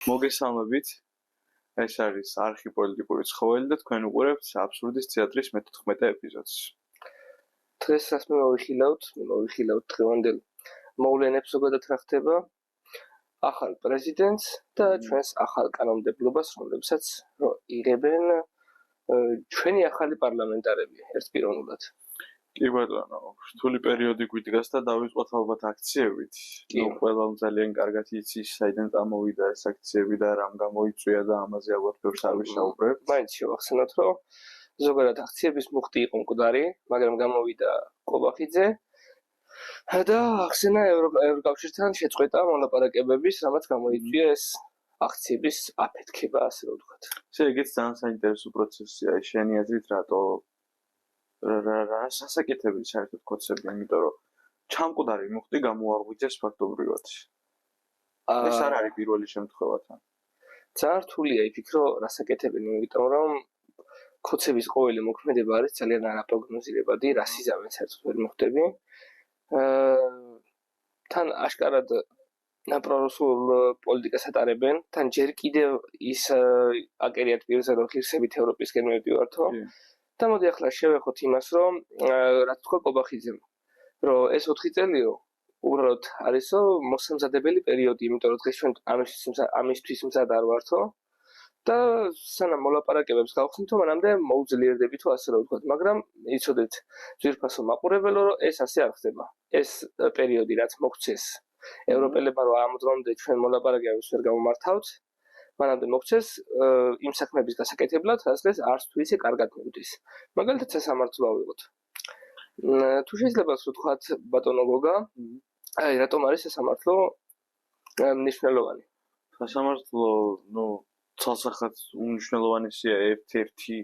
მოგესალმებით. ეს არის არქიპოლიტიკური ცხოველი და თქვენ უყურებთ აბსურდის თეატრის მე-14 ეპიზოდს. დღეს რას მოვიხილავთ დღევანდელ მოვლენებს, ზოგადად რა ხდება ახალ პრეზიდენტს და ჩვენს ახალ კანონმდებლობას, რომლებსაც იღებენ ჩვენი ახალი პარლამენტარები ერთპიროვნულად. კი ბატონო, რთული პერიოდი გვიდგას და დავიწყოთ ალბათ აქციებით. ყველამ ძალიან კარგად იცის, საიდან წამოვიდა ეს აქციები და რამ გამოიწვია და ამაზე ალბათ ბევრს არ ვისაუბრებთ. მაინც შევახსენოთ, რომ ზოგადად აქციების მუხტი იყო მკვდარი, მაგრამ გამოვიდა კობახიძე და ახსენა ევროკავშირთან შეწყვეტა მოლაპარაკებების, რამაც გამოიწვია ეს აქციების აფეთქება, ასე რომ ვთქვათ. ეგეც ძალიან საინტერესო პროცესია, შენი აზრით რატო რა სასაკეთებელი საერთოდ კოცები, იმიტომ რომ ჩამკვდარი მუხტი გამოაღვიძეს ფაქტობრივად. ეს არ არის პირველი შემთხვევა თან. ძალიან რთულია იფიქრო რასაკეთებენ, იმიტომ რომ კოცების ყოველი მოქმედება არის ძალიან არაპროგნოზირებადი, რას იზამენ საერთოდ ვერ მოხდები. თან აშკარად პრორუსულ პოლიტიკას ატარებენ, თან ჯერ კიდევ ის აკერიათ პირზე, რომ ღირსებით ევროპისკენ მივდივართო. და მოდი ახლა შევეხოთ იმას, რომ რაც თქვა კობახიძემ, რომ ეს 4 წელიო უბრალოდ არისო მოსამზადებელი პერიოდი, იმიტომ რომ დღეს ჩვენ ამისთვის მზად არ ვართო და სანამ მოლაპარაკებებს გავხსნითო, მანამდე მოუძლიერდებითო, ასე რომ ვთქვათ, მაგრამ იცოდეთ ძვირფასო მაყურებელო, რომ ეს ასე არ ხდება. ეს პერიოდი, რაც მოგვცეს ევროპელებმა, რომ ამ დრომდე ჩვენ მოლაპარაკებებს ვერ გამომართავთ, მანამდე მოგვცეს იმ საქმეების გასაკეთებლად, რაც დღეს არც თუ ისე კარგად მივდის. მაგალითად სასამართლო ავიღოთ. თუ შეიძლება ვთქვათ, ბატონო გოგა, აი რატომ არის სასამართლო მნიშვნელოვანი? სასამართლო, ცალსახად უმნიშვნელოვანესია ერთ-ერთი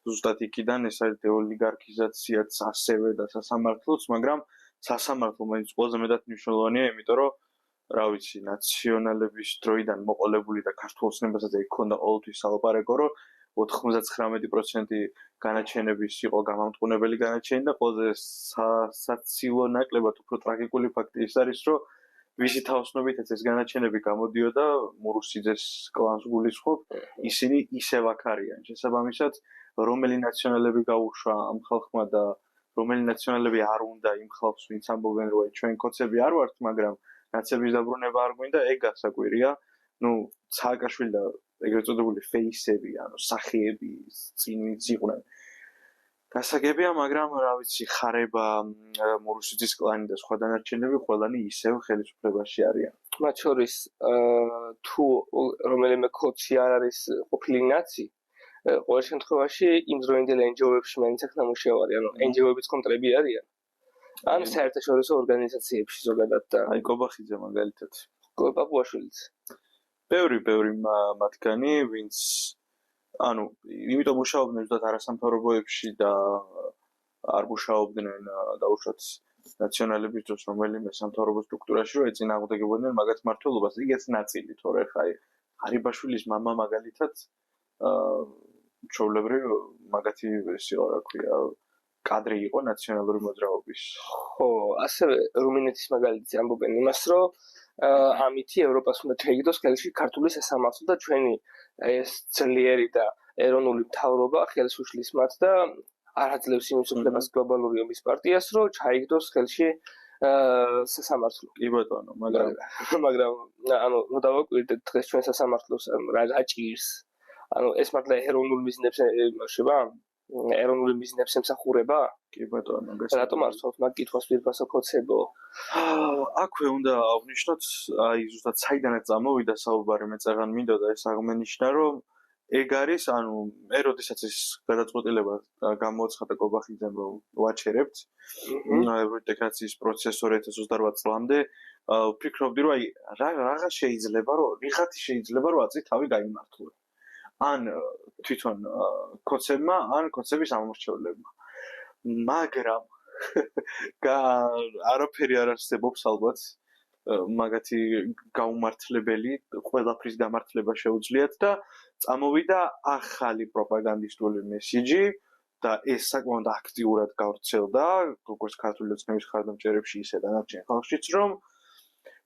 ზუსტად იქიდან, ეს არის დეოლიგარქიზაციაც ასევე და სასამართლოც, მაგრამ სასამართლო მაინც ყველაზე მეტად მნიშვნელოვანია, იმიტომ რომ რა ვიცი, ნაციონალების დროიდან მოყოლებული და ქართულ ოცნებასაც ექონდა ყოველთვის ალპარეკო, რომ 99% განაჩენების იყო გამამტყუნებელი განაჩენი და ყველაზე საცილო ნაკლებად უფრო ტრაგიკული ფაქტი ის არის, რომ ვისი თაოსნობითაც ეს განაჩენები გამოდიოდა მურუსიძეს კლანს გულისხმობ, ისინი ისევ აქ არიან. შესაბამისად, რომელი ნაციონალები გაუშვა ამ ხალხმა და რომელი ნაციონალები არ უნდა იმ ხალხს, ვინც ამბობენ, რომ ჩვენ კოცები არ ვართ, მაგრამ ნაცების დაბრუნება არ გვინდა, ეგ გასაკვირია. სააკაშვილი და ეგრეთ წოდებული ფეისები, სახეები წინ ვინც იყვნენ. გასაგებია, მაგრამ რა ვიცი, ხარება, მურუსიძის კლანი და სხვა დანარჩენები ყველანი ისევ ხელისუფლებაში არიან. მათ შორის თუ რომელიმე კოცი არ არის ყოფილი ნაცი, ყოველ შემთხვევაში იმ დროინდელ NGO-ებში მაინც აქ ნამუშევარი, NGO-ებიც კონტრები არიან. ან საერთაშორისო ორგანიზაციებში ზოგადად და აი კობახიძე მაგალითად. პაპუაშვილიც. ბევრი მათგანი, ვინც იმიტომ მუშაობდნენ ზუსტად არასამთავრობოებში და არ მუშაობდნენ დაუშვათ ნაციონალების დროს რომელიმე სამთავრობო სტრუქტურაში, რომ ეწინააღმდეგებოდნენ მაგათ მმართველობას. იგეც ნაწილი, თორე ხა ღარიბაშვილის მამა მაგალითად ჩვეულებრივ მაგათი ეს იყო, რა ქვია, კადრი იყო ნაციონალური მოძრაობის. ხო, ასევე რუმინეთის მაგალითი ამბობენ იმას, რომ ამითი ევროპას უნდა შეიგდოს ხელში ქართული სასამართლო და ჩვენი ეს ძლიერი და ეროვნული მთავრობა ხელს უშლის მათ და არ აძლევს იმის უფლებას გლობალური ომის პარტიას, რომ ჩაიგდოს ხელში სასამართლო. კი ბატონო, მაგრამ ნუ დავაკვირდეთ დღეს ჩვენ სასამართლოს რა ჭირს. ეს მართლა ეროვნულ მიზნებს შევა? ეროვნული მიზნებს ემსახურება? კი ბატონო, რატომ არ სწორთ მაგ კითხვას ვირფასო კოცებო? აქვე უნდა აღვნიშნოთ, აი ზუსტად საიდანაც წამოვიდა საუბარი, მე წაღან მინდოდა ეს აღმენიშნა, რომ ეგ არის, მე როდესაც ეს გადაწყვეტილება გამოაცხადა კობახიძემ, რომ ვაჩერებთ ევროინტეგრაციის პროცესს 2028 წლამდე, ვფიქრობდი, რომ აი რაღაც შეიძლება, რომ ვიღაცი შეიძლება, რომ აწი თავი გაიმართლა. ან თვითონ კოცებმა, ან კოცების ამომრჩევლებმა. მაგრამ არაფერი არ არსებობს ალბათ მაგათი გაუმართლებელი, ყველაფრის გამართლება შეუძლიათ და წამოვიდა ახალი პროპაგანდისტული მესიჯი და ეს საკმაოდ აქტიურად გავრცელდა, როგორც ქართული ოცნების ხარდამჭერებში, ისე დანარჩენ ხალხშიც, რომ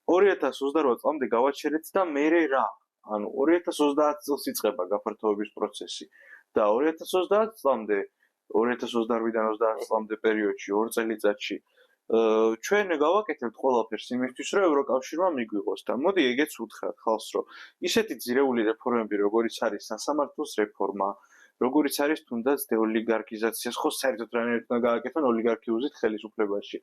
2028 წლამდე გავაჩერეთ და მერე რა? ანუ 2030 წელს იწყება გაფართოების პროცესი და 2030 წლამდე 2028-დან 30 წლამდე პერიოდში 2 წელიწადში ჩვენ გავაკეთებთ ყველაფერს იმისთვის, რომ ევროკავშირმა მიგვიღოს და მოდი ეგეც უთხრათ ხალხს, რომ ისეთი ძირეული რეფორმები, როგორიც არის სასამართლოს რეფორმა, როგორიც არის თუნდაც დეოლიგარქიზაციას, ხო საერთოდ რანაირად უნდა გააკეთონ ოლიგარქიოზით ხელისუფლებაში.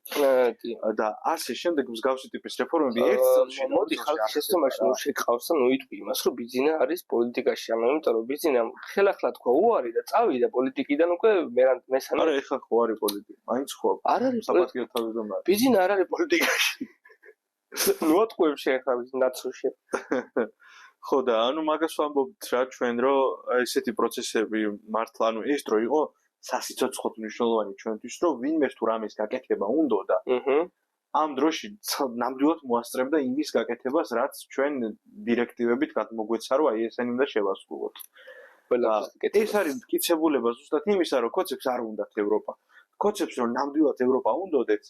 და ასე შემდეგ მსგავსი ტიპის რეფორმები ერთ წელში მოდი ხალხის შეცდომაში ნუ შეკავს და ნუ იტყვი იმას, რომ ბიძინა არის პოლიტიკაში, იმიტომ რომ ბიძინა ხელახლა თქვა უარი და წავიდა პოლიტიკიდან უკვე მესამე. არა, ეხლა ხო არის პოლიტიკა, მაინც ხო. არ არის საპატიო თავმჯდომარე. ბიძინა არ არის პოლიტიკაში. ნუ ატყვევ შეეხლა ნაცრუში. ხო და ანუ მაგას ვამბობთ რა ჩვენ რომ ესეთი პროცესები მართლა ანუ ეს დრო იყო სასიცოცხლოდ მნიშვნელოვანი ჩვენთვის რომ ვინმეს თუ რამეს გაკეთება უნდოდა ამ დროში ნამდვილად მოასწრებდა იმის გაკეთებას რაც ჩვენ დირექტივებით გადმოგვეცა რომ აი ესენი უნდა შევასრულოთ. ეს არის მტკიცებულება ზუსტად იმისა რომ კოცებს არ უნდათ ევროპა. კოცებს რომ ნამდვილად ევროპა უნდოდეთ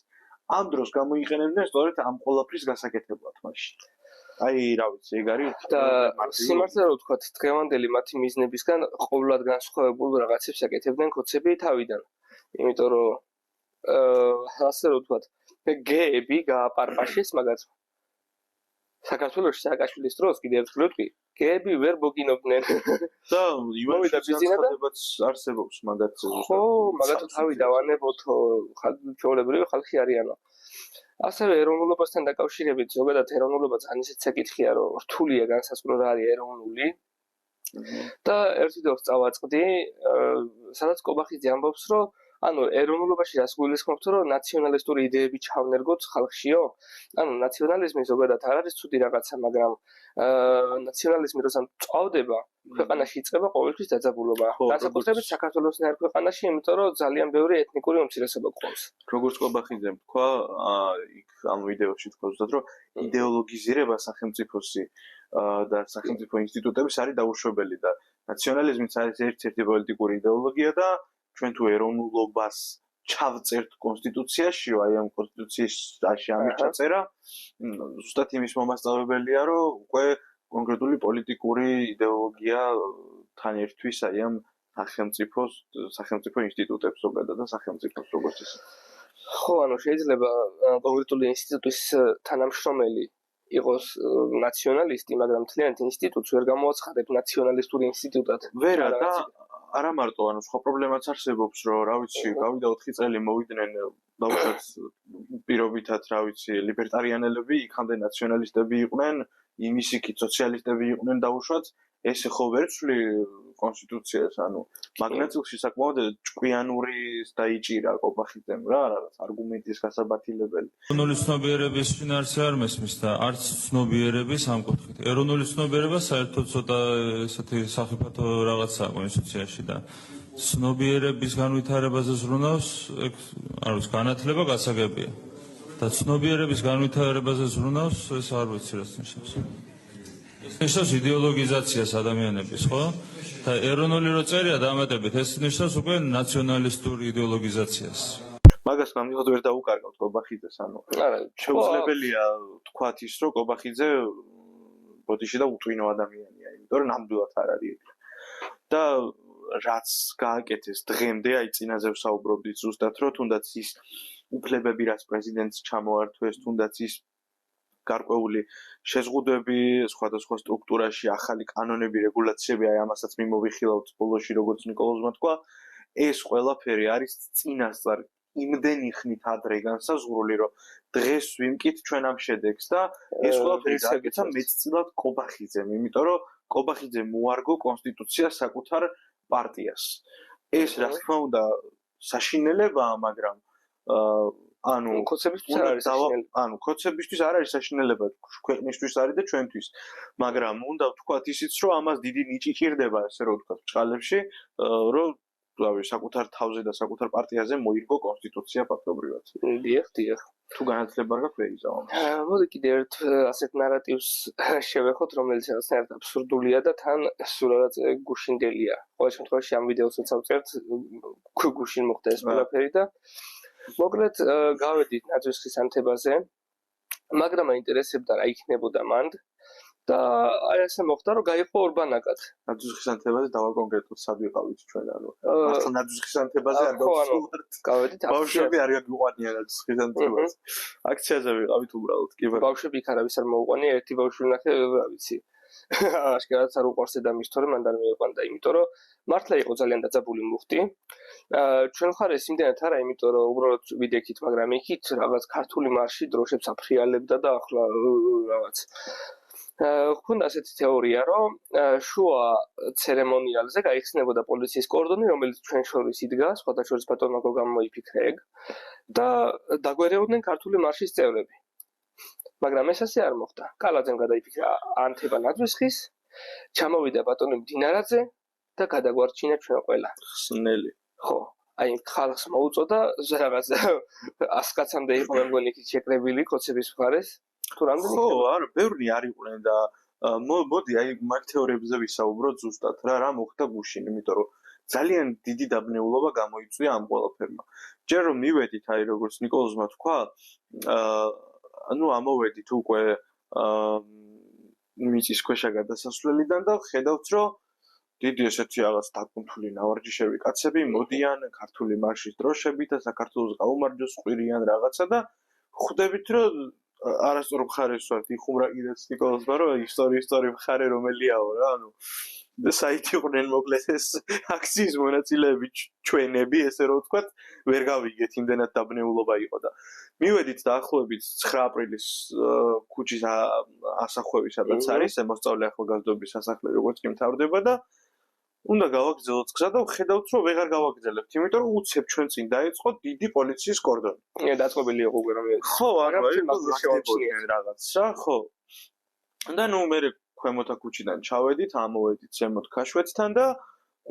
ამ დროს გამოიყენებდნენ სწორედ ამ ყველაფრის გასაკეთებლად მაშინ. აი რა ვიცი, ეგ არის და სიმართლე რომ ვთქვათ, დღევანდელი მათი მიზნებისგან ყოველად განსხვავებულ რაღაცებს აკეთებდნენ კოცები თავიდან. იმიტომ რომ ასე რომ ვთქვათ, გეები გააპარპაშეს მაგათ. საქართველოში სააკაშვილის დროს კიდევ ერთხელ ვთქვი, გეები ვერ მოგინობდნენ. და იმავედაც არსებობს მაგათ ზუსტად. ხო, მაგათ თავი დავანებოთო, ჩვეულებრივი ხალხი არიანო. ასევე ეროვნულობასთან დაკავშირებით ზოგადად ეროვნულობა ძალიან ისეთ საკითხია, რომ რთულია განსაზღვრო რა არის ეროვნული. და ერთი დროს წავაწყდი, სადაც კობახიძე ამბობს, რომ ანუ ეროვნულობაში რას გულისხმობთ, რომ ნაციონალისტური იდეები ჩავნერგოთ ხალხშიო? ანუ ნაციონალიზმი ზოგადად არ არის ცუდი რაღაცა, მაგრამ ნაციონალიზმი როცა წავდება, ქვეყანაში იწყება ყოველთვის დაძაბულობა. განსაკუთრებით საქართველოსნაირ ქვეყანაში, იმიტომ რომ ძალიან ბევრი ეთნიკური უმცირესობა გვყავს. როგორც კობახიძემ თქვა, იქ ამ ვიდეოში თქვა ზუსტად, რომ იდეოლოგიზირება სახელმწიფოსი და სახელმწიფო ინსტიტუტების არის დაუშვებელი და ნაციონალიზმიც არის ერთ-ერთი პოლიტიკური იდეოლოგია და ჩვენ თუ ეროვნულობას ჩავწერთ კონსტიტუციაში, აი ამ კონსტიტუციაში ამის ჩაწერა, ზუსტად იმის მომასწავლებელია, რომ უკვე კონკრეტული პოლიტიკური იდეოლოგია თან ერთვის აი ამ სახელმწიფო ინსტიტუტებს ზოგადად და სახელმწიფოს როგორც ისე. ხო, ანუ შეიძლება კონკრეტული ინსტიტუტის თანამშრომელი იყოს ნაციონალისტი, მაგრამ მთლიანად ინსტიტუტს ვერ გამოაცხადებ ნაციონალისტური ინსტიტუტად. ვერა და არა მარტო, ანუ სხვა პრობლემაც არსებობს, რომ რა ვიცი, გავიდა 4 წელი მოვიდნენ დაუშვათ პირობითად, რა ვიცი, ლიბერტარიანელები, იქამდე ნაციონალისტები იყვნენ, იმის იქით სოციალისტები იყვნენ დაუშვათ, ეს ხო ვერ ცვლი კონსტიტუციას, ანუ მაგნაწილში საკმაოდ ჭკვიანური დაიჭირა კობახიძემ რა, რაღაც არგუმენტის გასაბათილებელი. ეროვნული ცნობიერების შინაარსი არ მესმის და არც ცნობიერების ამ კუთხით. ეროვნული ცნობიერება საერთოდ ცოტა ესეთი სახიფათო რაღაცაა კონსტიტუციაში და ცნობიერების განვითარებაზე ზრუნავს, ეგ არ ვიცი, განათლება გასაგებია. და ცნობიერების განვითარებაზე ზრუნავს, ეს არ ვიცი რას ნიშნავს. ნიშნავს იდეოლოგიზაციას ადამიანების, ხო? და ეროვნული რო წერია დამატებით, ეს ნიშნავს უკვე ნაციონალისტური იდეოლოგიზაციას. მაგას ნამდვილად ვერ დაუკარგავთ კობახიძეს, ანუ შეუძლებელია თქვათ ის, რომ კობახიძე ბოდიში და უტვინო ადამიანია, იმიტომ რომ ნამდვილად არ არის ეგ. და რაც გააკეთეს დღემდე, აი წინაზე ვსაუბრობდით ზუსტად, რომ თუნდაც ის უფლებები, რაც პრეზიდენტს ჩამოართვეს, თუნდაც ის გარკვეული შეზღუდვები სხვადასხვა სტრუქტურაში, ახალი კანონები, რეგულაციები, აი ამასაც მიმოვიხილავთ ბოლოში, როგორც ნიკოლოზმა თქვა, ეს ყველაფერი არის წინასწარ იმდენი ხნით ადრე განსაზღვრული, რომ დღეს ვიმკით ჩვენ ამ შედეგს და ეს ყველაფერი გააკეთა მეტწილად კობახიძემ, იმიტომ რომ კობახიძემ მოარგო კონსტიტუცია საკუთარ პარტიას. ეს რა თქმა უნდა საშინელებაა, მაგრამ ანუ კოცებისთვის არ არის საშინელება. ანუ კოცებისთვის არ არის საშინელება, ქვეყნისთვის არის და ჩვენთვის. მაგრამ უნდა ვთქვათ ისიც, რომ ამას დიდი ნიჭი ჭირდება, ასე რომ ვთქვათ, ბჭყალებში, რომ საკუთარ თავზე და საკუთარ პარტიაზე მოირგო კონსტიტუცია ფაქტობრივად. დიახ. თუ განათლება არ გაქვს ვეიზავ. მოდი კიდევ ერთ ასეთ ნარატივს შევეხოთ, რომელიც რაღაცნაირად აბსურდულია და თან სულ რაღაც გუშინდელია. ყოველ შემთხვევაში ამ ვიდეოსაც ავწერთ, გუშინ მოხდა ეს ყველაფერი და მოკლედ გავედით ნაძვისხის ანთებაზე, მაგრამ აინტერესებდა რა იქნებოდა მანდ და აი ასე მოხდა რომ გაიყო ორბანაკად. ნაძვიხისანთებაზე დავა კონკრეტულად სად ვიყავით ჩვენ ანუ მართლა ნაძვიხისანთებაზე არ გავსულვართ. გავედით ბავშვები არ გაგვიყვანია ნაძვიხისანთებაზე. აქციაზე ვიყავით უბრალოდ კი ბატონო. ბავშვები იქ არავის არ მოუყვანია ერთი ბავშვი ვნახე რა ვიცი. აშკარად არ უყვარს დედამისს თორემ მანდ არ მიიყვანდა იმიტომ რომ მართლა იყო ძალიან დაძაბული მუხტი. ჩვენ ხარ ეს იმდენად არა იმიტომ რომ უბრალოდ ვიდექით მაგრამ იქით რაღაც ქართული მარში დროშებს აფრიალებდა და ახლა რაღაც ხუნდა ასეთი თეორია რომ შუა ცერემონიალზე გაიხსნებოდა პოლიციის კორდონი რომელიც ჩვენ შორის იდგა სხვათა შორის ბატონმა გოგამ მოიფიქრა ეგ და დაგვერეოდნენ ქართული მარშის წევრები. მაგრამ ეს ასე არ მოხდა. კალაძემ გადაიფიქრა ანთება ნაძვისხის, ჩამოვიდა ბატონი მდინარაძე და გადაგვარჩინა ჩვენ ყველა. ხსნელი. ხო, აი ხალხს მოუწოდა რაღაც 100 კაცამდე იყო მე მგონი იქ შეკრებილი კოცების მხარეს. თუ რამდენი ხო, არა, ბევრი არ იყვნენ და მოდი აი მაგ თეორიებზე ვისაუბროთ ზუსტად რა მოხდა გუშინ, იმიტომ რომ ძალიან დიდი დაბნეულობა გამოიწვია ამ ყველაფერმა. ჯერ რომ მივედით აი როგორც ნიკოლოზმა თქვა, ანუ ამოვედით უკვე მიწის ქვეშა გადასასვლელიდან და ხედავთ რომ დიდი ესეთი რაღაც დაკუნთული ნავარჯიშები კაცები მოდიან ქართული მარშის დროშებით და საქართველოს გაუმარჯოს ყვირიან რაღაცა და ხვდებით რომ არასწორ მხარეს ვართ იხუმრა კიდეც ნიკოლოზმა რომ ისტორიის მხარე რომელიაო რა ანუ და საით იყვნენ მოკლედ ეს აქციის მონაწილეები ჩვენები ესე რომ ვთქვათ ვერ გავიგეთ იმდენად დაბნეულობა იყო და მივედით დაახლოებით 9 აპრილის ქუჩის ასახვევი სადაც არის მოსწავლე ახალგაზრდობის სასახლე როგორც კი მთავრდება და უნდა გავაგრძელოთ გზა და ვხედავთ რომ ვეღარ გავაგრძელებთ იმიტომ რომ უცებ ჩვენ წინ დაიწყო დიდი პოლიციის კორდონი. დაწყობილი იყო უკვე რომ ხო არა შევაჩნიეთ რაღაც რა ხო და ნუ მე ქვემოთა ქუჩიდან ჩავედით ამოვედით ზემოთ ქაშვეთთან და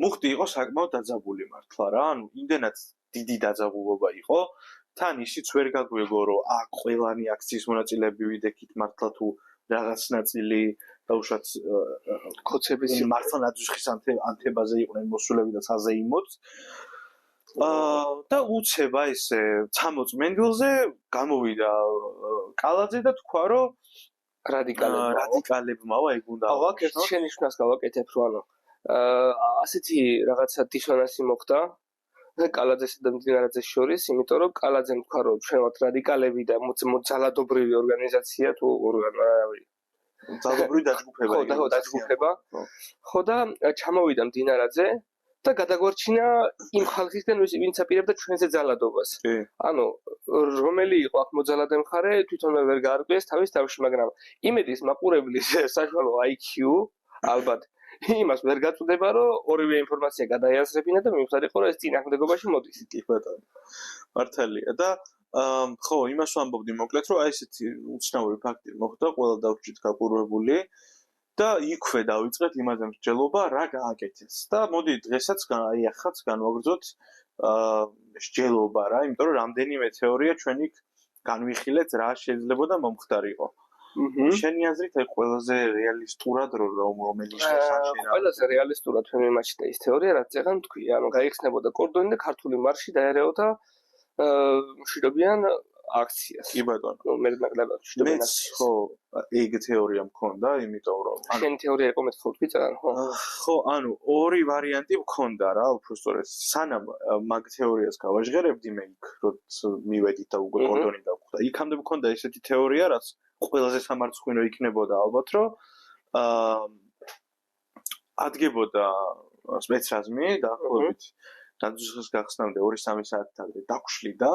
მუხტი იყო საკმაოდ დაძაბული მართლა რა ანუ იმდენად დიდი დაძაბულობა იყო თან ისიც ვერ გაგვეგო რომ ყველანი აქციის მონაწილეები ვიდექით მართლა თუ რაღაც ნაწილი დაუშვათ კოცების მართლა ნაძვიხის ანთებაზე იყვნენ მოსულები და საზეიმოდ და უცება ესე 60 მენდილზე გამოვიდა კალაძე და თქვა რომ რადიკალებმაო ეგ უნდა ავაკ ერთ შენიშვნას გავაკეთებ რომ ანუ ასეთი რაღაცა დისონანსი მოხდა კალაძესა და მდინარაძეს შორის, იმიტომ რომ კალაძემ თქვა რომ ჩვენ ვართ რადიკალები და მოძალადობრივი ორგანიზაცია თუ ძალადობრივი დაჯგუფება. ხო, დაჯგუფება. ხო და ჩამოვიდა მდინარაძე და გადაგვარჩინა იმ ხალხისგან ვინც აპირებდა ჩვენზე ძალადობას. ანუ რომელი იყო აქ მოძალადე მხარე თვითონვე ვერ გაარკვიეს თავის თავში, მაგრამ იმედის მაყურებლის საშუალო IQ ალბათ იმას ვერ გაწუდება რომ ორივე ინფორმაცია გადაიაზრებინა და მივხვდარიყო რომ ეს წინააღმდეგობაში მოდის. კი ბატონო. მართალია და ხო იმას ვამბობდი მოკლედ რომ აი ესეთი უცნაური ფაქტი მოხდა ყველა დავრჩით გაკურვებული და იქვე დავიწყეთ იმაზე მსჯელობა რა გააკეთეს და მოდი დღესაც აი ახაც განვაგრძოთ მსჯელობა რა იმიტომ რომ რამდენიმე თეორია ჩვენ იქ განვიხილეთ რა შეიძლება მომხდარიყო. შენი აზრით აი ყველაზე რეალისტურად რომელიც შესაძლოა ყველაზე რეალისტურად თქვენ მიმაჩნდა ის თეორია რაც ეხან თქვი ანუ გაიხსნებოდა კორდონი და ქართული მარში დაერეოდა მშვიდობიან აქციას. კი ბატონო. მე მაგალითად მშვიდობიან აქციას. ხო, ეგ თეორია მქონდა, იმიტომ რომ შენ თეორია იყო მე თქვი წან, ხო? ხო, ანუ ორი ვარიანტი მქონდა რა, უბრალოდ სანამ მაგ თეორიას გავაჟღერებდი მე იქ, როც მივედით და უკვე კორდონი დავხვდა. იქამდე მქონდა ესეთი თეორია, რაც ყველაზე სამარცხვინო იქნებოდა ალბათ, რომ ადგებოდა სპეცრაზმი დაახლოებით ნაძვიხის გახსნამდე 2-3 საათით ადრე დაგვშლიდა,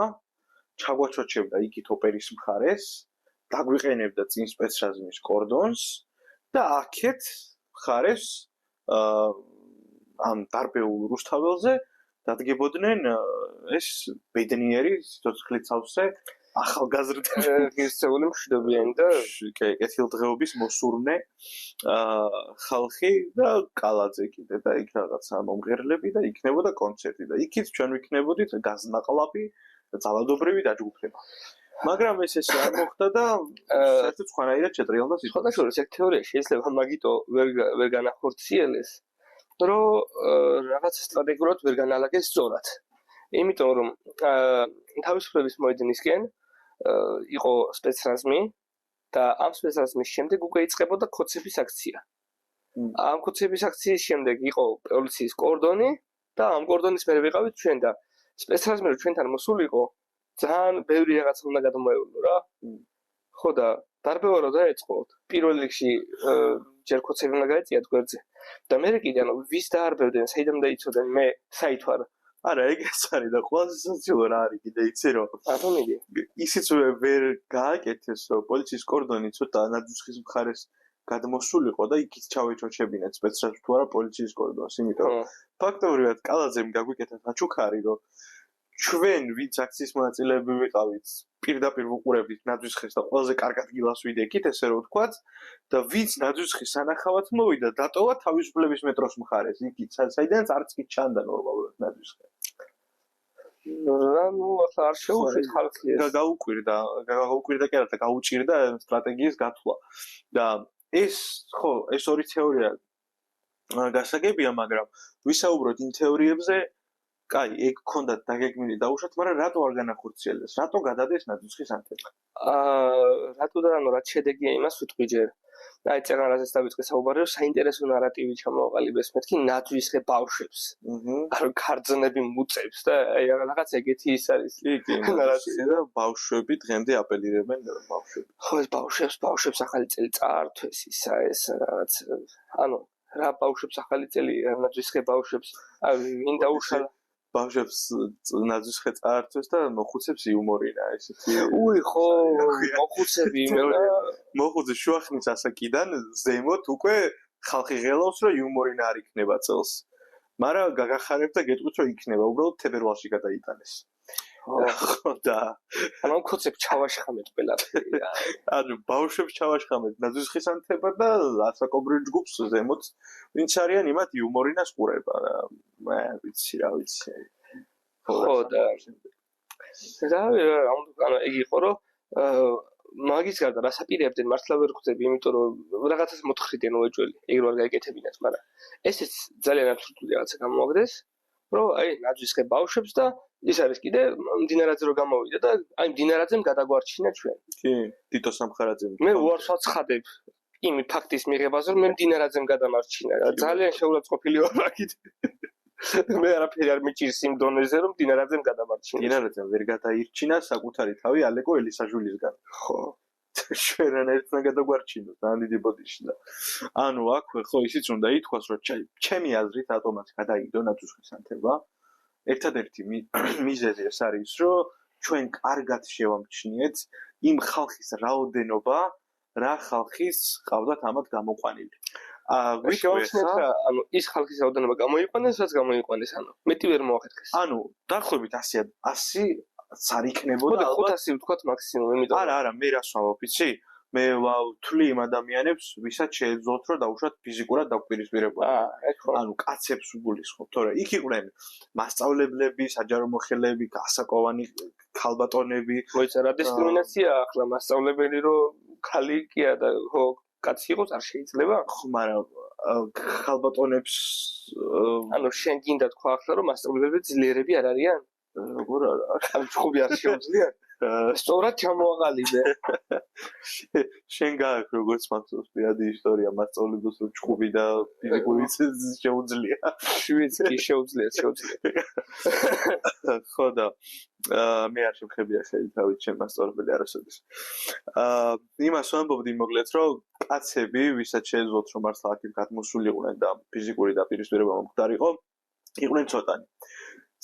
ჩაგვაჩოჩებდა იქით ოპერის მხარეს, დაგვიყენებდა წინ სპეცრაზმის კორდონს და აქეთ მხარეს ამ დარბეულ რუსთაველზე დადგებოდნენ ეს ბედნიერი სიცოცხლით სავსე ახალგაზრდული მშვიდობიანი და კეთილდღეობის მოსურნე ხალხი და კალაძე კიდე და იქ რაღაცა მომღერლები და იქნებოდა კონცერტი და იქით ჩვენ ვიქნებოდით გაზნაყლაპი და ძალადობრივი დაჯგუფება. მაგრამ ეს არ მოხდა და საერთოდ სხვანაირად შეტრიალდა სიტუაცია. შესაძლოა ეს თეორია შეიძლება მაგიტო ვერ განახორციელეს, რომ რაღაც სტრატეგიულად ვერ განალაგეს სწორად. იმიტომ რომ თავისუფლების მოედნისკენ იყო სპეცრაზმი და ამ სპეცრაზმის შემდეგ უკვე იწყებოდა ქოცების აქცია. ამ ქოცების აქციის შემდეგ იყო პოლიციის კორდონი და ამ კორდონის მერე ვიყავით ჩვენ და სპეცრაზმი რომ ჩვენთან მოსულიყო ძალიან ბევრი რაღაცა უნდა გადმოევლო რა. ხო და დარბევა რომ დაეწყო პირველ რიგში ჯერ ქოცები უნდა გაეწიათ გვერდზე და მე კიდე ანუ ვის დაარბევდნენ საიდან დაიცოდენ მე საით ვარ არა ეგეც არის და ყველაზე სასაცილო რა არის კიდე იცი რომ ათონიდი ისიც ვერ გააკეთეს რომ პოლიციის კორდონი ცოტა ნაძვისხის მხარეს გადმოსულიყო და იქით ჩავეჩოჩებინეთ სპეცრაზმს თუ არა პოლიციის კორდონს იმიტომ რომ ფაქტობრივად კალაძემ გაგვიკეთა საჩუქარი რომ ჩვენ ვინც აქციის მონაწილეები ვიყავით პირდაპირ ვუყურებდით ნაძვისხეს და ყველაზე კარგად გილას ვიდექით ესე რომ ვთქვათ და ვინც ნაძვისხის სანახავად მოვიდა დატოვა თავისუფლების მეტროს მხარეს იქით საიდანაც არც კი ჩანდა ნორმალურად ნაძვისხე რა ნუ ახლა არ შეუშვით ხალხი ეს გაუკვირდა კი არა და გაუჭირდა სტრატეგიის გათვლა და ეს ხო ეს ორი თეორია გასაგებია მაგრამ ვისაუბროთ იმ თეორიებზე კაი, ეგ გქონდათ დაგეგმილი დაუშვათ, მაგრამ რატო არ განახორციელეს? რატო გადადეს ნაძვისხის ანთება? რატო და ანუ რაც შედეგია იმას ვიტყვი ჯერ. აი წეგან რაზეც დავიწყე საუბარი, რომ საინტერესო ნარატივი ჩამოაყალიბეს მეთქი ნაძვისხე ბავშვებს. არ ქარძნები მუწებს და აი რაღაც ეგეთი ის არის. კი, ნარატივი და ბავშვები დღემდე აპელირებენ ბავშვებს. ხო, ეს ბავშვებს ახალი წელი წაართვეს ისა ეს რაღაც ანუ რა ბავშვებს ახალი წელი ნაძვისხე ბავშვებს აი ვინ დაუშალა ბავშვებს ნაძვისხე წაართვეს და მოხუცებს იუმორინა ესეთი. უი ხო, მოხუცები იმენა მოხუცი შუახნის ასაკიდან ზემოთ უკვე ხალხი ღელავს რომ იუმორინა არ იქნება წელს. მაგრამ გაგახარებ და გეტყვით რომ იქნება, უბრალოდ თებერვალში გადაიტანეს. ხო და ანუ ქოცებს ჩავაშხამეთ ყველაფერი რა. ანუ ბავშვებს ჩავაშხამეთ ნაძვისხის ანთება და ასაკობრივ ჯგუფს ზემოთ ვინც არიან იმათ იუმორინას ყურება რა. მე ვიცი რა ვიცი. ხო და ანუ იგი იყო რომ მაგის გარდა რას აპირებდნენ მართლა ვერ ხვდები იმიტომ რომ რაღაცას მოთხრიდნენ უეჭველი ეგ რო არ გაიკეთებინათ მაგრამ ესეც ძალიან აბსურდული რაღაცა გამოვაგდეს რომ აი ნაძვისხე ბავშვებს და ის არის კიდე მდინარაძე რო გამოვიდა და აი მდინარაძემ გადაგვარჩინა ჩვენ. კი, თითო სამხარაძემ. მე უარს ვაცხადებ იმ ფაქტის მიღებას რომ მე მდინარაძემ გადამარჩინა. ძალიან შეურაცხყოფილი ვარ აქეთ. მე არაფერი არ მიჭირს იმ დონეზე რომ მდინარაძემ გადამარჩინა. მდინარაძემ ვერ გადაირჩინა საკუთარი თავი ალეკო ელისაჟვილისგან. ხო. ჩვენ ერთად გადაგვარჩინოთ ძალიან დიდი ბოდიში და ანუ აქვე ხო ისიც უნდა ითქვას რომ ჩემი აზრით ატომაც გადაიდო ნაძვისხის ანთება. ერთადერთი მიზეზი ეს არის რომ ჩვენ კარგად შევამჩნიეთ იმ ხალხის რაოდენობა რა ხალხის ყავდათ ამათ გამოყვანილი. შევამჩნიეთ რა ანუ ის ხალხის რაოდენობა გამოიყვანეს რაც გამოიყვანეს ანუ მეტი ვერ მოახერხეს. ანუ დაახლოებით 100 არ იქნებოდა ალბათ 500 ვთქვათ მაქსიმუმ იმიტომ არა მე რას ვამბობ იცი მე ვთვლი იმ ადამიანებს ვისაც შეეძლოთ რომ დაუშვათ ფიზიკურად დაგვირისპირებოდნენ. ანუ კაცებს ვგულისხმობ თორე იქ იყვნენ მასწავლებლები, საჯარო მოხელეები, გასაკოვანი ქალბატონები. მოიცა რა დისკრიმინაცია ახლა მასწავლებელი რომ ხალი კია და ხო კაცი იყოს არ შეიძლება? ხო მაგრამ ქალბატონებს ანუ შენ გინდა თქვა ახლა რომ მასწავლებლები ძლიერები არ არიან? როგორ არა? ანუ ჩხუბი არ შეუძლია? სწორად ჩამოაყალიბე. შენ გააქვს როგორც მახსოვს პირადი ისტორია მასწავლებლებს რომ ჩხუბი და ფიზიკური შეუძლია. შვიც კი შეუძლია. ხო და მე არ შემხებია ხელი თავით ჩემ მასწავლებელი არასოდეს. იმას ვამბობდი მოკლედ რომ კაცები ვისაც შეეძლოთ რომ მართლა აქ გადმოსულიყვნენ და ფიზიკური დაპირისპირება მომხდარიყო, იყვნენ ცოტანი.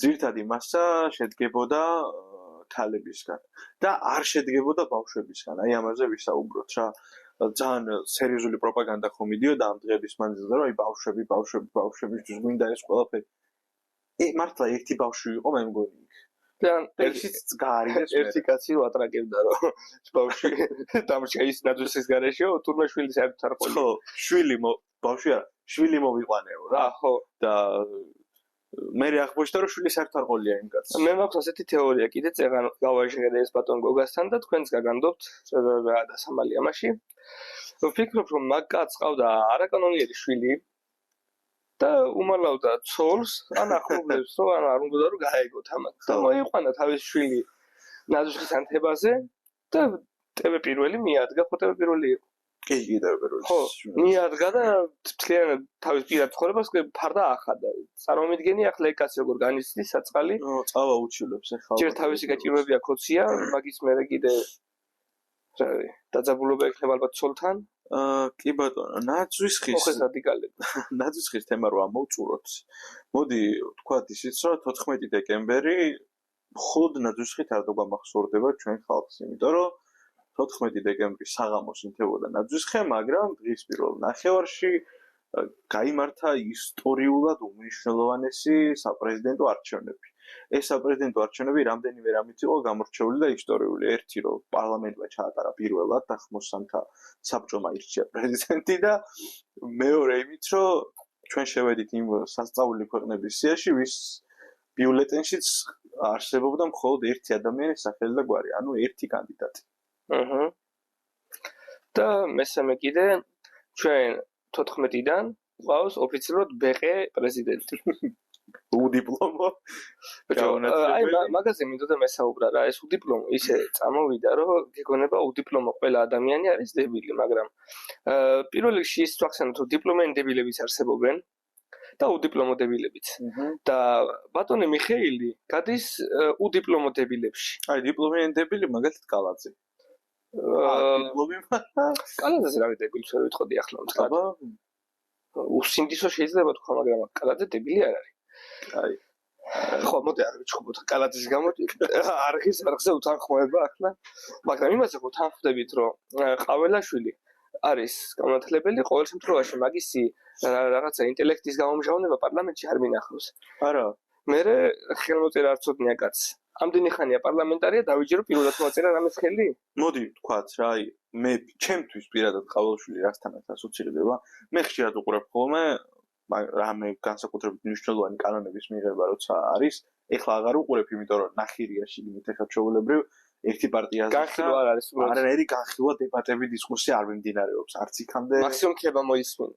ძირითადი მასა შედგებოდა ქალებისგან და არ შედგებოდა ბავშვებისგან. აი ამაზე ვისაუბროთ რა. ძალიან სერიოზული პროპაგანდა ხომ მიდიოდა ამ დღეების მანძილზე რომ აი ბავშვებისთვის გვინდა ეს ყველაფერი. მართლა ერთი ბავშვი იყო მე მგონი იქ. ერთიც გაარიდეს ერთი კაცი რო ატრაკებდა რომ ბავშვი დამჭა ის ნაძვისხის გარეშეო თურმე შვილი საერთოდ არ ყოლია. ხო, ბავშვი არა, შვილი მოვიყვანეო რა. ხო და მე აღბოჭდა რომ შვილი საერთოდ არ ყოლია იმ კაცს. მე მაქვს ასეთი თეორია კიდე წეგან გავაჟღერე ეს ბატონ გოგასთან და თქვენს გაგანდობთ დასამალი ამაში. ვფიქრობ რომ მაგ კაცს ყავდა არაკანონიერი შვილი და უმალავდა ცოლს ან ახლობლებს რომ არ უნდა რომ გაეგოთ ამათ და მოიყვანა თავის შვილი ნაძვისხის ანთებაზე და ტევე პირველი მიადგა, ხო ტევე პირველი იყო. კი, ტევე პირველი. ხო, მიადგა და მთლიანად თავის პირად ცხოვრებას ფარდა ახადა. წარმომიდგენი ახლა ეგ კაცი როგორ განიცდის საწყალი. წავა უჩილებს ახლა. ჯერ თავისი გაჭირვებია ქოცია, მაგის მერე კიდე დაძაბულობა ექნება ალბათ ცოლთან. კი ბატონო, ნაძვის ხის. ოხეს რადიკალები. ნაძვის ხის თემა რო ამოვწუროთ. მოდი ვთქვათ ისიც, რომ 14 დეკემბერი მხოლოდ ნაძვის ხით არ დაგამახსოვრდება ჩვენ ხალხს, იმიტომ რომ 14 დეკემბრის საღამოს ინთებოდა ნაძვის ხე, მაგრამ დღის პირველ ნახევარში გაიმართა ისტორიულად უმნიშვნელოვანესი საპრეზიდენტო არჩევნები. ეს საპრეზიდენტო არჩევნები რამდენიმე რამით იყო გამორჩეული და ისტორიული. ერთი რომ პარლამენტმა ჩაატარა პირველად და ხმოსანთა საბჭომ აირჩია პრეზიდენტი და მეორე იმით რომ ჩვენ შევედით იმ სასწაული ქვეყნების სიაში, ვის ბიულეტენშიც არსებობდა მხოლოდ ერთი ადამიანის სახელი და გვარი, ანუ ერთი კანდიდატი. და მესამე კიდე ჩვენ 14-დან ყავს ოფიციალურად ბეყე პრეზიდენტი. უდიპლომო. აი მაგაზე მინდოდა მესაუბრა რა, ეს უდიპლომო ისე წამოვიდა, რომ გეგონება უდიპლომო ყველა ადამიანი არის დებილი, მაგრამ პირველ რიგში ის ვახსენოთ, რომ დიპლომიანი დებილებიც არსებობენ და უდიპლომო დებილებიც. და ბატონი მიხეილი გადის უდიპლომო დებილებში. აი დიპლომიანი დებილი მაგალითად კალაძე. კალაძეზე რა დებილს ვერ ვიტყოდი ახლა მთლად. უსინდისო შეიძლება თქვა, მაგრამ კალაძე დებილი არ არის. აი ხო, მოდი არ ვიჩხუბოთ კალაძის გამო არხის არხზე უთანხმოება ახლა, მაგრამ იმაზე ვთანხმდებით, რომ ყაველაშვილი არის განმათლებელი, ყოველ შემთხვევაში მაგისი რაღაცა ინტელექტის გამომჟავნება პარლამენტში არ მინახავს. არა, მერე ხელმოწერა არ ცოდნია კაცს. ამდენი ხანია პარლამენტარია, დავიჯერო პირველად მოაწერა რამეს ხელი? მოდი ვთქვათ რა, აი მე ჩემთვის პირადად ყაველაშვილი რასთანაც ასოცირდება, მე ხშირად უყურებ ხოლმე რამე განსაკუთრებით მნიშვნელოვანი კანონების მიღება როცა არის, ეხლა აღარ უყურებ, იმიტომ რომ ნახირიაში იმით ეხლა ჩვეულებრივ ერთი პარტიაზე განხილვა არ არის უბრალოდ. არანაირი განხილვა, დებატები, დისკუსია არ მიმდინარეობს, არც იქამდე. მაქსიმუმ ქება მოისმინა.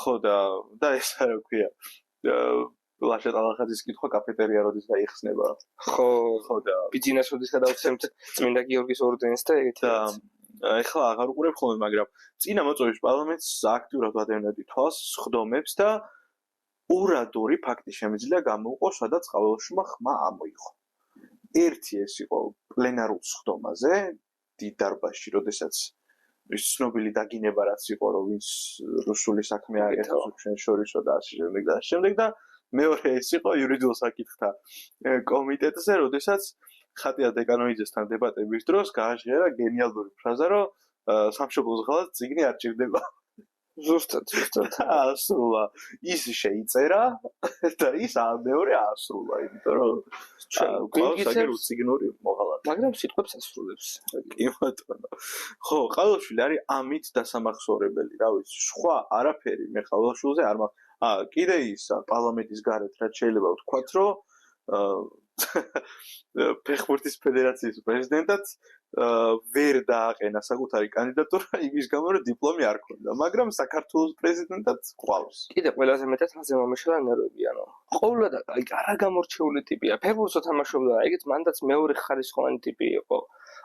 ხო და ეს რა ქვია. ლაშა ალახაძის კითხვა კაფეტერია როდის გაიხსნება. ხო და ბიძინას როდის გადავცემთ წმინდა გიორგის ორდენს და ეგეთი. ეხლა აღარ უყურებ ხოლმე, მაგრამ წინა მოწვევის პარლამენტს აქტიურად ვადევნებდი თვალს, სხდომებს და ურადორი ფაქტი შემიძლია გამოუყო, სადაც ყაველაშვილმა ხმა ამოიღო. ერთი ეს იყო პლენარულ სხდომაზე, დიდ დარბაზში, როდესაც ის ცნობილი დაგინება რაც იყო, რომ ვინც რუსული საქმე აკეთებს ჩვენ შორისო და ასე შემდეგ და მეორე ეს იყო იურიდიულ საკითხთა კომიტეტზე, როდესაც ხატია დეკანოიძესთან დებატების დროს გააჟღერა გენიალური ფრაზა, რომ სამშობლოს ღალატ წიგნი არ ჭირდება. ზუსტად. აასრულა. ის შეიწერა და ის მეორე აასრულა, იმიტომ რომ გვაქვს აგერ უციგნური მოღალატე. მაგრამ სიტყვებს ასრულებს. კი ბატონო. ხო, ყაველაშვილი არის ამით დასამახსოვრებელი, რა ვიცი, სხვა არაფერი მე ყაველაშვილზე არ მაქვს. კიდე ის პარლამენტის გარეთ რაც შეიძლება ვთქვათ, რომ ფეხბურთის ფედერაციის პრეზიდენტად ვერ დააყენა საკუთარი კანდიდატურა იმის გამო, რომ დიპლომი არ ქონდა, მაგრამ საქართველოს პრეზიდენტად ყავს. კიდე ყველაზე მეტადაზე მომეშალა ნერვები, ანუ ყოველად აი არა გამორჩეული ტიპია. ფეხბურთს თამაშობდა, ეგეც მანდაც მეორე ხარისხოვანი ტიპი იყო.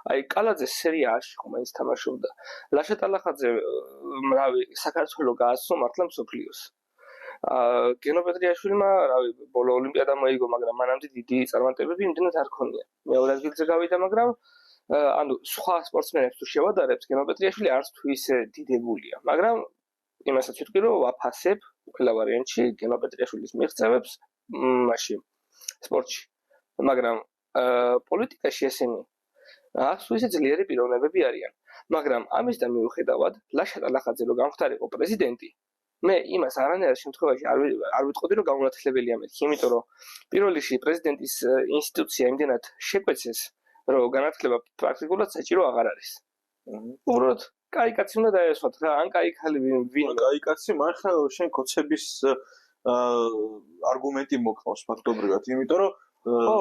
აი კალაძე სერიაში ხომ ის თამაშობდა. ლაშა ტალახაძე რავი, საქართველოს გააცნო მართლა მსოფლიოს. გენო პეტრიაშვილმა, რავი, ბოლო ოლიმპიადა მოიგო, მაგრამ მანამდე დიდი წარმატებები იმდენად არ ქონია. მეორე ადგილზე გავიდა, მაგრამ ანუ სხვა სპორტსმენებს თუ შევადარებთ, გენო პეტრიაშვილი არც თუ ისე დიდებულია, მაგრამ იმასაც ვიტყვი, რომ ვაფასებ ყველა ვარიანტში გენო პეტრიაშვილის მიღწევებს მაშინ სპორტში. მაგრამ პოლიტიკაში ესენი აქვს ისე ძლიერი პიროვნებები არიან. მაგრამ ამისთან მიუხედავად, ლაშა ტალახაძე რო გამختارიყო პრეზიდენტი, მე იმას არანაირ შემთხვევაში არ ვიტყოდი, რომ გაუნათლებელია მეთქი, იმიტომ რომ პირველ რიგში პრეზიდენტის ინსტიტუცია იმდენად შეკვეცეს, რომ განათლება პრაქტიკულად საჭირო აღარ არის. უბრალოდ კაი კაცი უნდა დაესვათ რა, ან კაი ხალი ვინ კაი კაცი, მართლა შენ კოცების არგუმენტი მოყავს ფაქტობრივად, იმიტომ რომ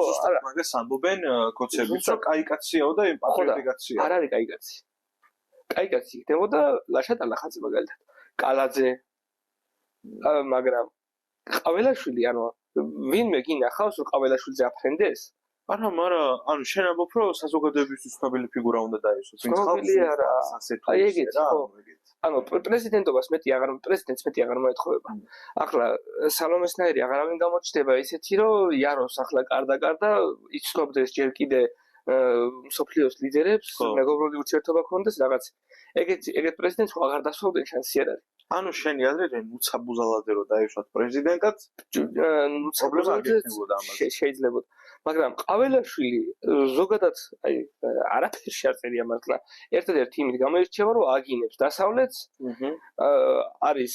ზუსტად მაგას ამბობენ კოცებიც, რომ კაი კაციაო და ემპათიური კაცია. არ არის კაი კაცი. კაი კაცი იქნებოდა ლაშა ტალახაძე მაგალითად. კალაძე მაგრამ ყაველაშვილი, ანუ ვინმე გინახავს, რომ ყაველაშვილზე აფრენდეს, არა, მაგრამ ანუ შენ ამბობ, რომ საზოგადოებისთვის ცნობილი ფიგურა უნდა დაისვას. ცნობილი არა. აი ეგეთი ხო. ანუ პრეზიდენტობას მეტი პრეზიდენტს მეტი აღარ მოეთხოვება. ახლა სალომესნაირი აღარავინ გამოჩნდება ისეთი, რომ იაროს ახლა კარდა იცნობდეს ჯერ კიდე მსოფლიოს ლიდერებს, მეგობრული ურთიერთობა ქონდეს რაღაც. ეგეთ პრეზიდენტს აღარ დასვავდნენ შანსი არ არის. ანუ შენი აზრით ნუცა ბუზალაძე რო დაეშვათ პრეზიდენტად, ნუცა ბუზალაძე შეიძლება. მაგრამ ყაველაშვილი ზოგადად აი არაფერში არ წერია მართლა. ერთადერთი იმით გამოირჩევა, რომ აგინებს დასავლეთს. არის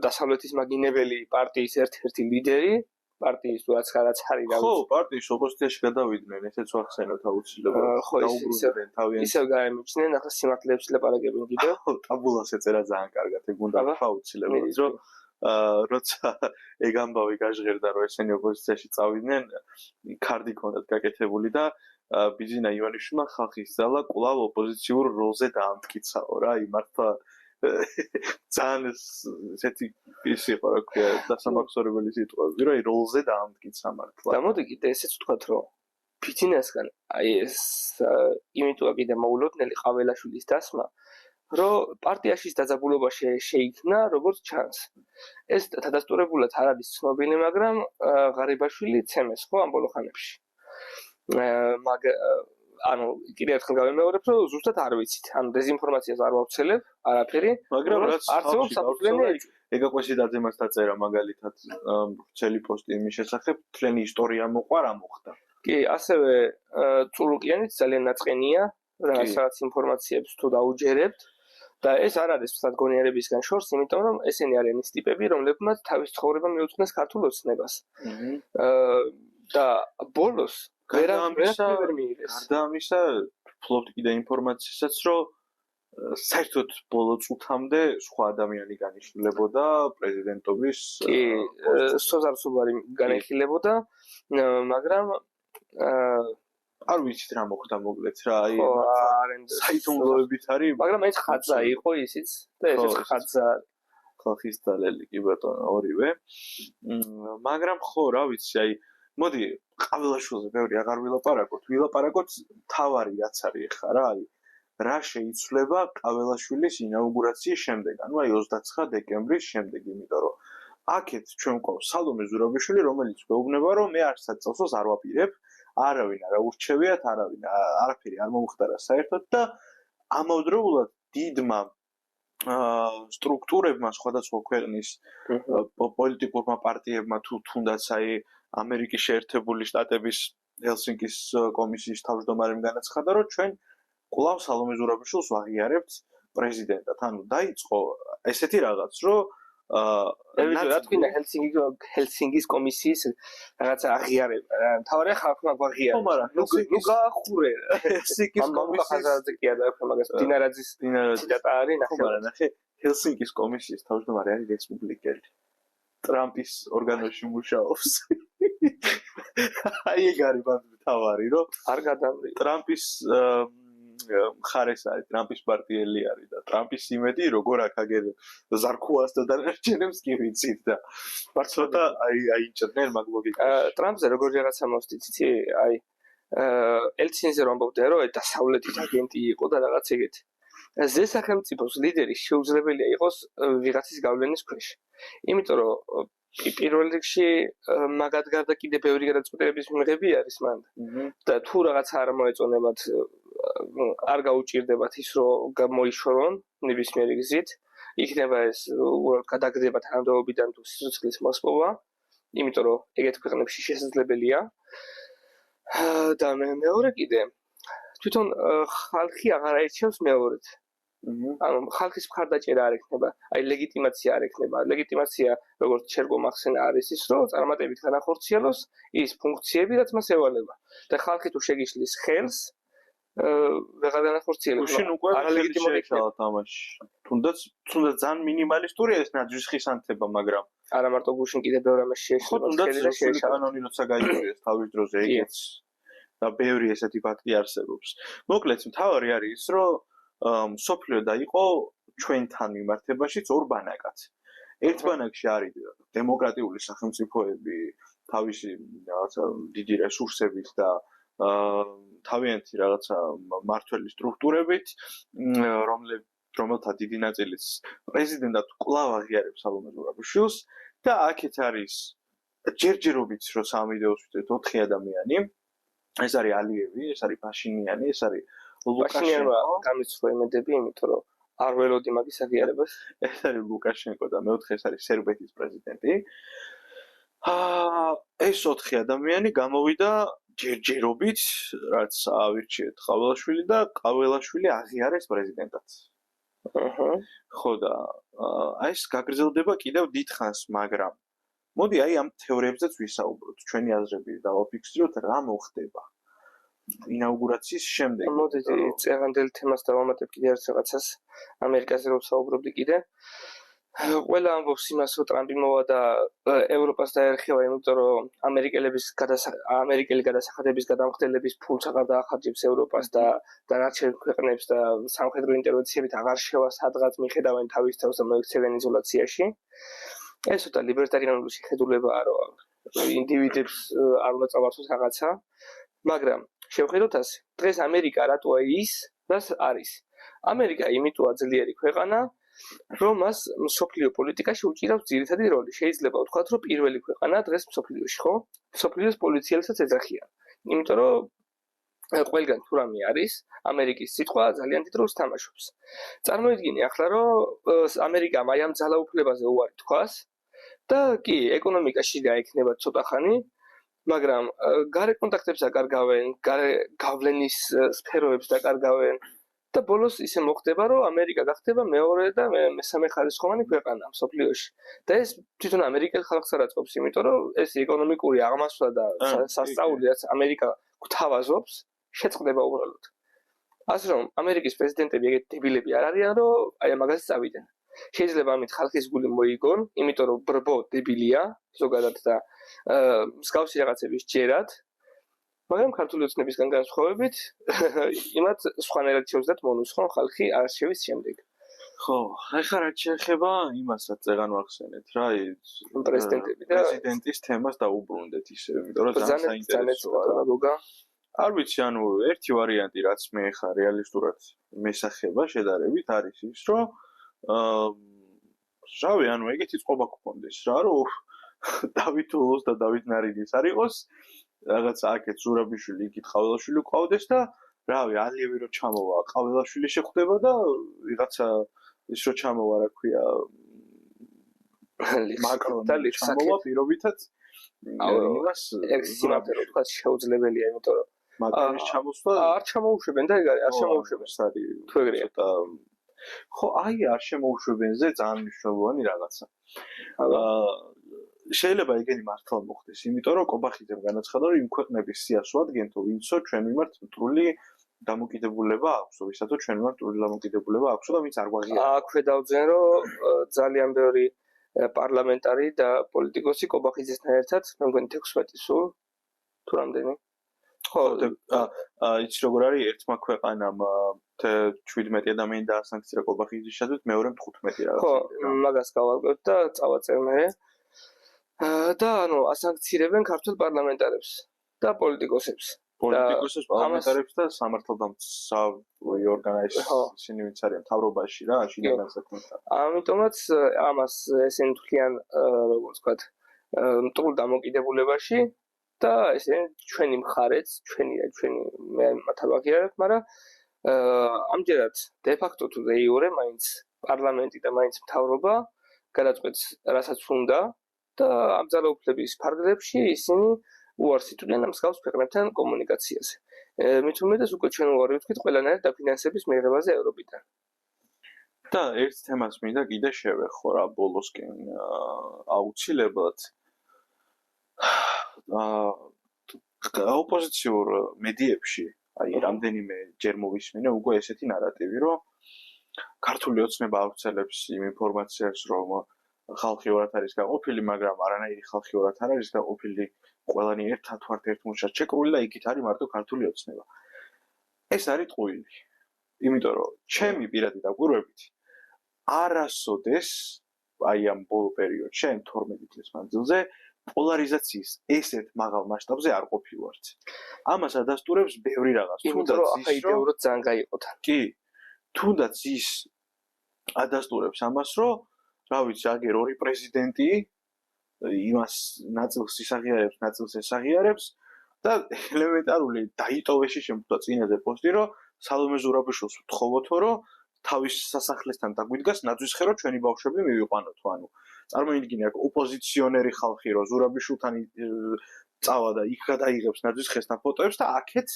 დასავლეთის მაგინებელი პარტიის ერთ-ერთი ლიდერი. პარტიის რაც არის ხო, პარტიის ოპოზიციაში გადავიდნენ, ესეც ვახსენოთ აუცილებლად. ხო, ისევ გაემიჩნენ, ახლა სიმართლეებს ლაპარაკებენ კიდევ. ტაბულას ეწერა ძალიან კარგად, ეგ უნდა აუცილებლად, რომ როცა ეგ ამბავი გაჟღერდა, რომ ესენი ოპოზიციაში წავიდნენ, ქარდი ქონდათ გაკეთებული და ბიძინა ივანიშვილმა ხალხის ძალა კვლავ ოპოზიციურ როლზე დაამტკიცაო რა, მართლა ძალიან ესეთი ის იყო რა ქვია დასამახსოვრებელი სიტყვები რომ როლზე დაამტკიცა მართლა და მოდი კიდე ესეც ვთქვათ რომ ფიჩინასგან აი ეს იმიტოა კიდე მოულოდნელი ყაველაშვილის დასმა რომ პარტიაში დაძაბულობა შეიქმნა როგორც ჩანს ეს დადასტურებულად არ არის ცნობილი მაგრამ ღარიბაშვილი ცემეს ხო ამ ბოლო ხანებში ანუ კიდევ ერთხელ გავიმეორებ რომ ზუსტად არ ვიცით ანუ დეზინფორმაციას არ ვავრცელებ არაფერი მაგრამ რაც არსებობს საფუძვლიანი ეგაკვესი დაძემას დაწერა მაგალითად ვრცელი პოსტი იმის შესახებ თლენი ისტორია მოყვა რა მოხდა კი ასევე წულუკიანიც ძალიან ნაწყენია რაღაც ინფორმაციებს თუ დაუჯერებთ და ეს არ არის სადგონიერებისგან შორს იმიტომ რომ ესენი არიან ის ტიპები რომლებმაც თავის ცხოვრება მიუძღვნეს ქართულ ოცნებას და ბოლოს გარდა ამისა ფლობთ კიდე ინფორმაციასაც რომ საერთოდ ბოლო წუთამდე სხვა ადამიანი განიხილებოდა პრეზიდენტობის კი სოზარსუბარი განიხილებოდა მაგრამ არ ვიცით რა მოხდა მოკლედ რა აი საითუმლოებით არის მაგრამ ეს ხაძა იყო ისიც და ესეც ხაძა ხალხის ძალელი კი ბატონო ორივე მაგრამ ხო რა ვიცი აი მოდი ყაველაშვილზე ბევრი აღარ ვილაპარაკოთ თავარი რაც არის ხა რა აი რა შეიცვლება ყაველაშვილის ინაუგურაციის შემდეგ ანუ აი 29 დეკემბრის შემდეგ იმიტომ რომ აქეთ ჩვენ გვყავს სალომე ზურაბიშვილი რომელიც გვეუბნება რომ მე არც საწესოს არ ვაპირებ არავინ არ აურჩევიათ არაფერი არ მომხდარა საერთოდ და ამავდროულად დიდმა სტრუქტურებმა სხვადასხვა ქვეყნის პოლიტიკურმა პარტიებმა თუნდაც აი ამერიკის შეერთებული შტატების ჰელსინკის კომისიის თავმჯდომარემ განაცხადა რომ ჩვენ კვლავ სალომე ზურაბიშვილს ვაღიარებთ პრეზიდენტად ანუ დაიწყო ესეთი რაღაც რომ რა თქვია ჰელსინკის კომისიის რაღაც აღიარება თავარი ხალხმა გვაღიარებს ნუ გაახურე ჰელსინკის კომისიის კი არა მაგას დინარაძის ციტატა არის ნახე ჰელსინკის კომისიის თავმჯდომარე არის რესპუბლიკელი ტრამპის ორგანოში მუშაობს აი ეგ არის თავარი რომ არ გადამრი ტრამპის მხარეს არის ტრამპის პარტიელი არის და ტრამპის იმედი როგორ აქ აგერ ზარქუას და დანარჩენებს კი ვიცით და მართლა აინჭდნენ მაგ ლოგიკაში ტრამპზე როგორ რაღაცა მოსდით იცი აი ელცინზე რომ ამბობდა რომ დასავლეთის აგენტი იყო და რაღაც ეგეთი ზე სახელმწიფოს ლიდერი შეუძლებელია იყოს ვიღაცის გავლენის ქვეშ იმიტომ რომ პირველ რიგში მაგათ გარდა კიდე ბევრი გადაწყვეტილების მიღები არის მან და თუ რაღაცა არ მოეწონებათ არ გაუჭირდებათ ის რომ გამოიშორონ ნებისმიერი გზით იქნება ეს გადაგდება თანამდებობიდან თუ სიცოცხლის მოსპოვა იმიტომ რომ ეგეთ ქვეყნებში შესაძლებელია და მეორე კიდე თვითონ ხალხი აღარ აირჩევს მეორედ ანუ ხალხის მხარდაჭერა არ ექნება აი ლეგიტიმაცია არ ექნება ლეგიტიმაცია როგორც ჩერგო მახსენა არის ის რომ წარმატებით განახორციელოს ის ფუნქციები რაც მას ევალება და ხალხი თუ შეგიშლის ხელს ვეღარ განახორციელებს შენ უკვე არალეგიტიმური თამაში თუნდაც ძალიან მინიმალისტურია ეს ნაძვის ხისანთება მაგრამ არა მარტო გუშინ კიდე ბევრი ამას შეეშალა კანონი როცა გაიწვიეს თავის დროზე ეგეც და ბევრი ესეთი ფაქტი არსებობს მოკლედ მთავარი არის ის რომ სოფლიო დაიყო ჩვენთან მიმართებაშიც ორ ბანაკად. ერთ ბანაკში არის დემოკრატიული სახელმწიფოები თავისი რაღაცა დიდი რესურსებით და თავიანთი რაღაცა მართველი სტრუქტურებით, რომელთა დიდი ნაწილიც პრეზიდენტად კვლავ აღიარებს სალომე ზურაბიშვილს და აქეთ არის ჯერჯერობით როცა ამ იდეას ვიწევთ 4 ადამიანი. ეს არის ალიევი, ეს არის პაშინიანი, ეს არის ლუკაშენკო. გამიცვლა იმედები, იმიტომ რომ არ ველოდი მაგის აღიარებას. ეს არის ლუკაშენკო და მეოთხე ეს არის სერბეთის პრეზიდენტი. ეს 4 ადამიანი გამოვიდა ჯერჯერობით, რაც ავირჩიეთ ყაველაშვილი და ყაველაშვილი აღიარეს პრეზიდენტად. ხო და ეს გაგრძელდება კიდევ დიდხანს, მაგრამ მოდი აი ამ თეორიებზეც ვისაუბროთ. ჩვენი აზრები დავაფიქსიროთ, რა მოხდება ინაუგურაციის შემდეგ. მოდი წეღანდელ თემას დავამატებ კიდე ერთ რაღაცას. ამერიკაზე რომ საუბრობდი კიდე. ყველა ამბობს იმას, რომ ტრამპი მოვა და ევროპას დაერხევა, იმიტომ რომ ამერიკელი გადასახადების გადამხდელების ფულს აღარ დაახარჯებს ევროპას და დანარჩენ ქვეყნებს და სამხედრო ინტერვენციებით აღარ შევა სადღაც მიხედავენ თავის თავს და მოექცევენ იზოლაციაში. ეს ცოტა ლიბერტარიანული შეხედულებაა, რომ ინდივიდებს არ უნდა წავარსოს რაღაცა, მაგრამ შევხედოთ ასე. დღეს ამერიკა რატოა ის, რაც არის. ამერიკა იმიტოა ძლიერი ქვეყანა, რომ მას მსოფლიო პოლიტიკაში უჭირავს ძირითადი როლი. შეიძლება ვთქვათ, რომ პირველი ქვეყანა დღეს მსოფლიოში, ხო? მსოფლიოს პოლიციელსაც ეძახიან. იმიტომ რომ ყველგან თუ რამე არის, ამერიკის სიტყვა ძალიან დიდ როლს თამაშობს. წარმოიდგინე ახლა, რომ ამერიკამ აი ამ ძალაუფლებაზე უარი თქვას და კი, ეკონომიკაში გაექნება ცოტა ხანი, მაგრამ გარე კონტაქტებს აკარგავენ, გარე გავლენის სფეროებს დაკარგავენ და ბოლოს ისე მოხდება, რომ ამერიკა გახდება მეორე და მესამე ხარისხოვანი ქვეყანა მსოფლიოში. და ეს თვითონ ამერიკელ ხალხს არ აწყობს, იმიტომ რომ ეს ეკონომიკური აღმასვლა და სასწაული, რაც ამერიკა გვთავაზობს, შეწყდება უბრალოდ. ასე რომ ამერიკის პრეზიდენტები ეგეთი დებილები არ არიან, რომ აი ამაგას წავიდნენ. შეიძლება ამით ხალხის გული მოიგონ, იმიტომ რომ ბრბო დებილია ზოგადად და მსგავსი რაღაცების ჯერად, მაგრამ ქართული ოცნებისგან განსხვავებით, იმათ სხვანაირად შეუძლიათ მონუსხონ ხალხი არჩევის შემდეგ. ხო, ახლა რაც შეეხება იმასაც წეგან ვახსენეთ რა, პრეზიდენტები და პრეზიდენტის თემას დაუბრუნდეთ ისე, იმიტომ რომ ძალიან საინტერესოა. არ ვიცი, ანუ ერთი ვარიანტი, რაც მე ხა რეალისტურად მესახება შედარებით არის ის, რომ რავი, ანუ ეგეთი წყობა გქონდეს რა, რომ დავით ულოს და დავით ნარინის არ იყოს, რაღაც აქეთ ზურაბიშვილი, იქით ყაველაშვილი ყავდეს და რავი, ალიევი რო ჩამოვა, ყაველაშვილი შეხვდება და ვიღაცა ის რო ჩამოვა, რა ქვია, მაკრონი ჩამოვა პირობითად იმას ექსიმატე რო თქვა შეუძლებელია, იმიტომ რომ მაკრონის ჩამოსვლა არ ჩამოუშვებენ და ეგ არის, არ ჩამოუშვებენ. თუ ეგრეა. ხო, აი არ შემოუშვებენზე ძალიან მნიშვნელოვანი რაღაცა. შეიძლება ეგენი მართლა მოხდეს, იმიტომ რომ კობახიძემ განაცხადა, რომ იმ ქვეყნების სიას ვადგენთ, ვინცო ჩვენ ვიმართ მტრული დამოკიდებულება აქვს, ვისაც ჩვენ ვიმართ მტრული დამოკიდებულება აქვს და ვინც არ გვაღიარებს. აქვე დავძენ, რომ ძალიან ბევრი პარლამენტარი და პოლიტიკოსი კობახიძესთან ერთად, მე მგონი 16 სულ თუ რამდენი. ხო, იცი როგორ არის ერთმა ქვეყანამ 17 ადამიანი დაასანქცია კობახიძის შესაძლოა, მეორემ 15 რაღაცა. ხო, მაგას გავარკვევთ და წავაწერ მე. და ანუ ასანქცირებენ ქართულ პარლამენტარებს და პოლიტიკოსებს. პოლიტიკოსებს, პარლამენტარებს და სამართალდამცავი ორგანოების ისინი ვინც არიან მთავრობაში რა, შიდა განსაკუთრებით. ამიტომაც ამას ესენი თქვიან, როგორც ვთქვათ, მტრულ დამოკიდებულებაში და ესე ჩვენი მხარეც, ჩვენი მე მათ ავაღიარებ, მაგრამ ამჯერად de facto თუ de jure მაინც პარლამენტი და მაინც მთავრობა გადაწყვეტს რასაც უნდა და ამ ძალაუფლების ფარგლებში ისინი უარს იტყვიან ამ მსგავს ქვეყნებთან კომუნიკაციაზე. მით უმეტეს უკვე ჩვენ უარი ვთქვით ყველანაირ დაფინანსების მიღებაზე ევროპიდან. და ერთ თემას მინდა კიდე შევეხო რა ბოლოსკენ აუცილებლად ოპოზიციურ მედიებში აი რამდენიმე ჯერ მოვისმინე უკვე ესეთი ნარატივი, რომ ქართული ოცნება ავრცელებს იმ ინფორმაციას, რომ ხალხი ორად არის გაყოფილი, მაგრამ არანაირი ხალხი ორად არ არის გაყოფილი, ყველანი ერთად ვართ ერთ მუშად შეკრული და იქით არის მარტო ქართული ოცნება. ეს არის ტყუილი. იმიტომ რომ ჩემი პირადი დაკვირვებით არასოდეს აი ამ ბოლო პერიოდში, 12 წლის მანძილზე პოლარიზაციის ესეთ მაღალ მასშტაბზე არ ყოფილვართ. ამას ადასტურებს ბევრი რაღაც. იმიტომ რომ ახლა იდეურად ძალიან გაიყო თან. კი, თუნდაც ის ადასტურებს ამას, რომ რა ვიცი, აგერ ორი პრეზიდენტი იმას ნაწილს ისაღიარებს, ნაწილს ესაღიარებს და ელემენტარული დაიტოვეში შემდგა წინაზე პოსტი, რომ სალომე ზურაბიშვილს ვთხოვოთო, რომ თავის სასახლესთან დაგვიდგას ნაძვისხერო ჩვენი ბავშვები მივიყვანოთ, ანუ წარმოიდგინე აქ ოპოზიციონერი ხალხი, რომ ზურაბიშვილთან წავა და იქ გადაიღებს ნაძვისხესთან ფოტოებს და აქეთ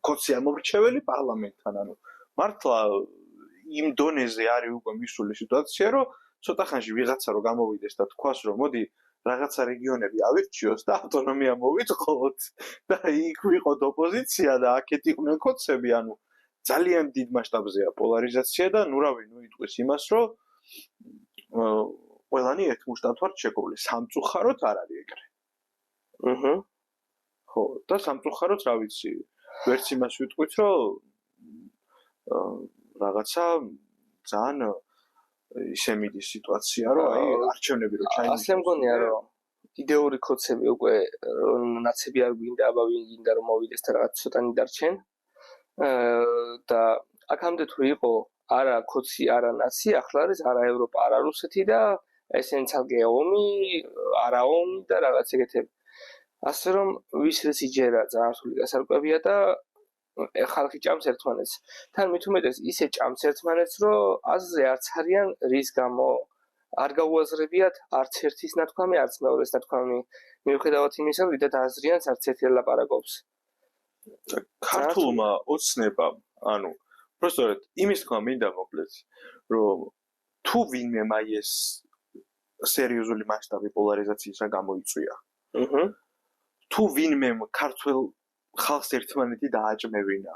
კოცი ამორჩეველი პარლამენტთან, ანუ მართლა იმ დონეზე არის უკვე მისული სიტუაცია, რომ ცოტა ხანში ვიღაცა რომ გამოვიდეს და თქვას, რომ მოდი რაღაცა რეგიონები ავირჩიოს და ავტონომია მოვიწყოთ და იქ ვიყოთ ოპოზიცია და აქეთ იყვნენ კოცები, ანუ ძალიან დიდ მასშტაბზეა პოლარიზაცია და ნუ იტყვის იმას, რომ ყველანი ერთმუშტად ვართ შეგრული. სამწუხაროდ არ არის ეგრე. ხო, და სამწუხაროდ რა ვიცი, ვერც იმას ვიტყვით, რომ რაღაცა ძალიან ისე მიდის სიტუაცია, რომ აი არჩევნები რო ჩაიმარჯვოს. ასე მგონია, რომ იდეური კოცები უკვე ნაცები არ გვინდა, აბა ვინ გინდა რომ მოვიდეს და რაღაც ცოტანი დარჩენ. და აქამდე თუ იყო არა კოცი, არა ნაცი, ახლა არის არა ევროპა, არა რუსეთი და ესენი ცალკე ომი, არა ომი და რაღაც ეგეთები. ასე რომ ვის რისი ჯერა ძალიან რთული გასარკვევია და ხალხი ჭამს ერთმანეთს. თან მით უმეტეს ისე ჭამს ერთმანეთს, რომ აზრზე არც არიან რის გამო არ გაუაზრებიათ არც ერთის ნათქვამი, არც მეორეს ნათქვამი. მიუხედავად იმისა, რომ დიდად აზრიანს არც ერთი ლაპარაკობს. ქართულმა ოცნებამ, ანუ პროსტორად იმის თქმა მინდა მოკლედ, რომ თუ ვინმე მაი ეს სერიოზული მასშტაბი პოლარიზაციისა გამოიწვია. თუ ვინმე ქართულ ხალხს ერთმანეთი დააჭმევინა.